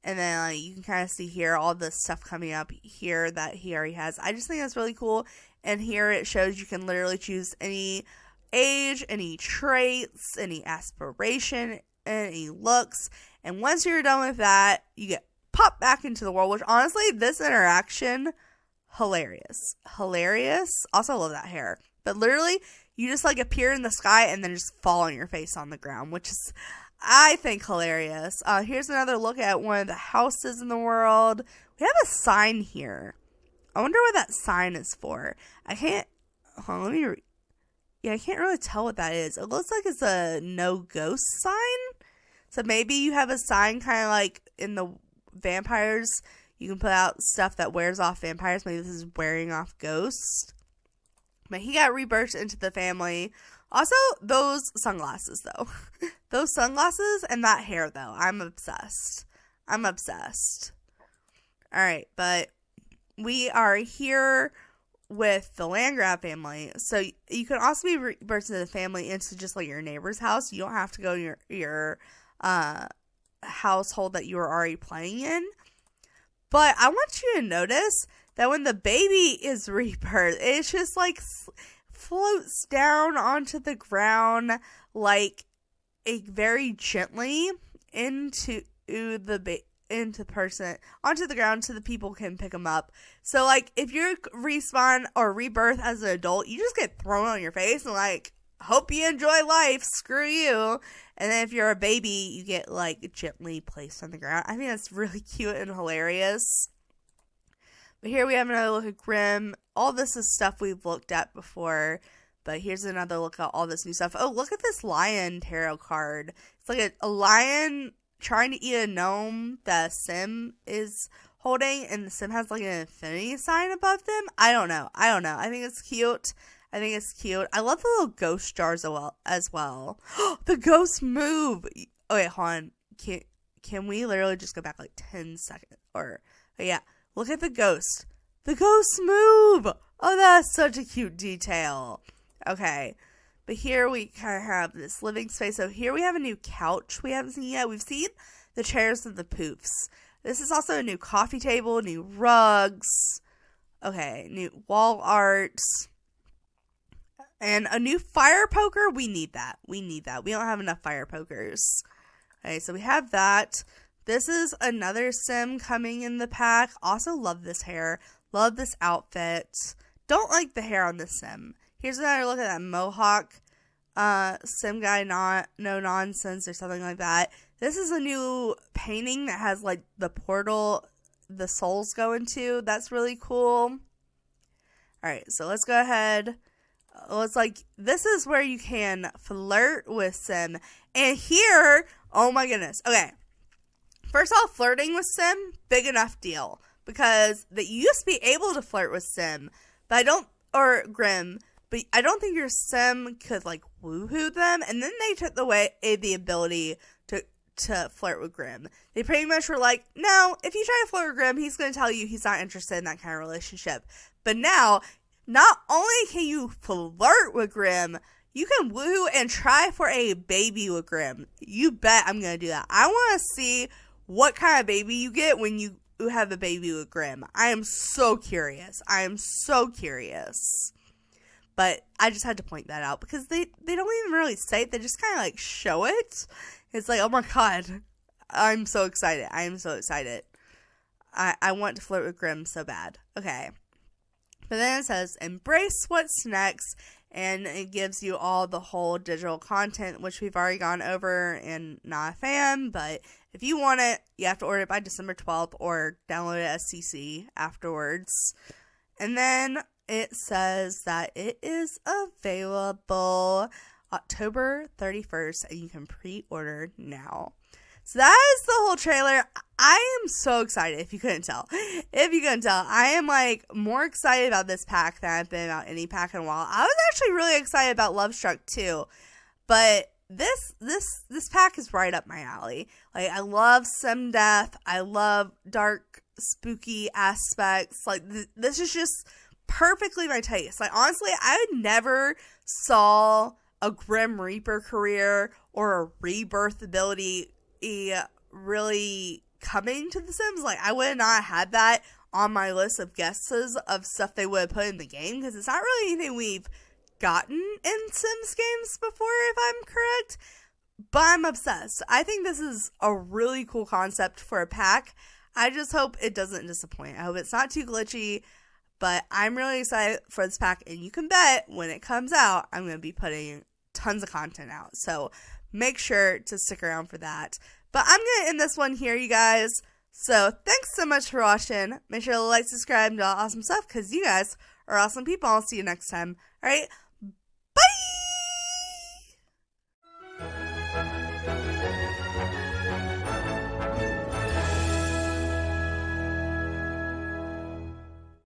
And then you can kind of see here all the stuff coming up here that he already has. I just think that's really cool. And here it shows you can literally choose any age, any traits, any aspiration, and he looks. And once you're done with that, you get popped back into the world, which honestly, this interaction, hilarious. Also love that hair. But literally, you just like appear in the sky and then just fall on your face on the ground, which is, I think, hilarious. Here's another look at one of the houses in the world. We have a sign here. I wonder what that sign is for. I can't really tell what that is. It looks like it's a no ghost sign. So maybe you have a sign kind of like in the vampires. You can put out stuff that wears off vampires. Maybe this is wearing off ghosts. But he got rebirthed into the family. Also, those sunglasses, though. Those sunglasses and that hair, though. I'm obsessed. Alright, but we are here with the Landgrab family. So you can also be rebirthed into the family into just like your neighbor's house. You don't have to go to your household that you were already playing in. But I want you to notice that when the baby is rebirthed, it's just like floats down onto the ground like very gently onto the ground so the people can pick them up. So like if you respawn or rebirth as an adult, you just get thrown on your face and like, hope you enjoy life, screw you. And then if you're a baby, you get like gently placed on the ground. I think that's really cute and hilarious. But here we have another look at Grimm. All this is stuff we've looked at before, but here's another look at all this new stuff. Oh, look at this lion tarot card. It's like a lion trying to eat a gnome that a sim is holding, and the sim has like an infinity sign above them. I don't know. I think it's cute. I love the little ghost jars as well. The ghosts move. Oh, wait, hold on. Can we literally just go back like 10 seconds? Yeah. Look at the ghost. The ghosts move. Oh, that's such a cute detail. Okay. But here we kind of have this living space. So here we have a new couch we haven't seen yet. We've seen the chairs and the poofs. This is also a new coffee table, new rugs. Okay, new wall art. And a new fire poker. We need that. We don't have enough fire pokers. Okay, so we have that. This is another sim coming in the pack. Also love this hair. Love this outfit. Don't like the hair on this sim. Here's another look at that mohawk sim guy, no nonsense or something like that. This is a new painting that has like the portal the souls go into. That's really cool. Alright, so let's go ahead. This is where you can flirt with sim. And here, oh my goodness. Okay. First off, flirting with sim, big enough deal. Because you used to be able to flirt with sim, or Grimm, but I don't think your sim could like woohoo them. And then they took away the ability to flirt with Grimm. They pretty much were like, no, if you try to flirt with Grimm, he's going to tell you he's not interested in that kind of relationship. But now, not only can you flirt with Grimm, you can woohoo and try for a baby with Grimm. You bet I'm going to do that. I want to see what kind of baby you get when you have a baby with Grimm. I am so curious. But I just had to point that out because they don't even really say it. They just kind of like show it. It's like, oh my god. I'm so excited. I am so excited. I want to flirt with Grimm so bad. Okay. But then it says, embrace what's next. And it gives you all the whole digital content, which we've already gone over and not a fan. But if you want it, you have to order it by December 12th or download it as CC afterwards. And then it says that it is available October 31st and you can pre-order now. So that is the whole trailer. I am so excited, if you couldn't tell. I am like more excited about this pack than I've been about any pack in a while. I was actually really excited about Love Struck too. But this pack is right up my alley. Like, I love sim death. I love dark, spooky aspects. Like, this is just perfectly my taste. Like, honestly, I never saw a Grim Reaper career or a rebirth ability really coming to The Sims. Like, I would not have had that on my list of guesses of stuff they would have put in the game, because it's not really anything we've gotten in Sims games before, if I'm correct. but I'm obsessed. I think this is a really cool concept for a pack. I just hope it doesn't disappoint. I hope it's not too glitchy, but I'm really excited for this pack, and you can bet when it comes out, I'm going to be putting tons of content out. So make sure to stick around for that. But I'm going to end this one here, you guys. So thanks so much for watching. Make sure to like, subscribe, and do all awesome stuff, because you guys are awesome people. I'll see you next time. All right,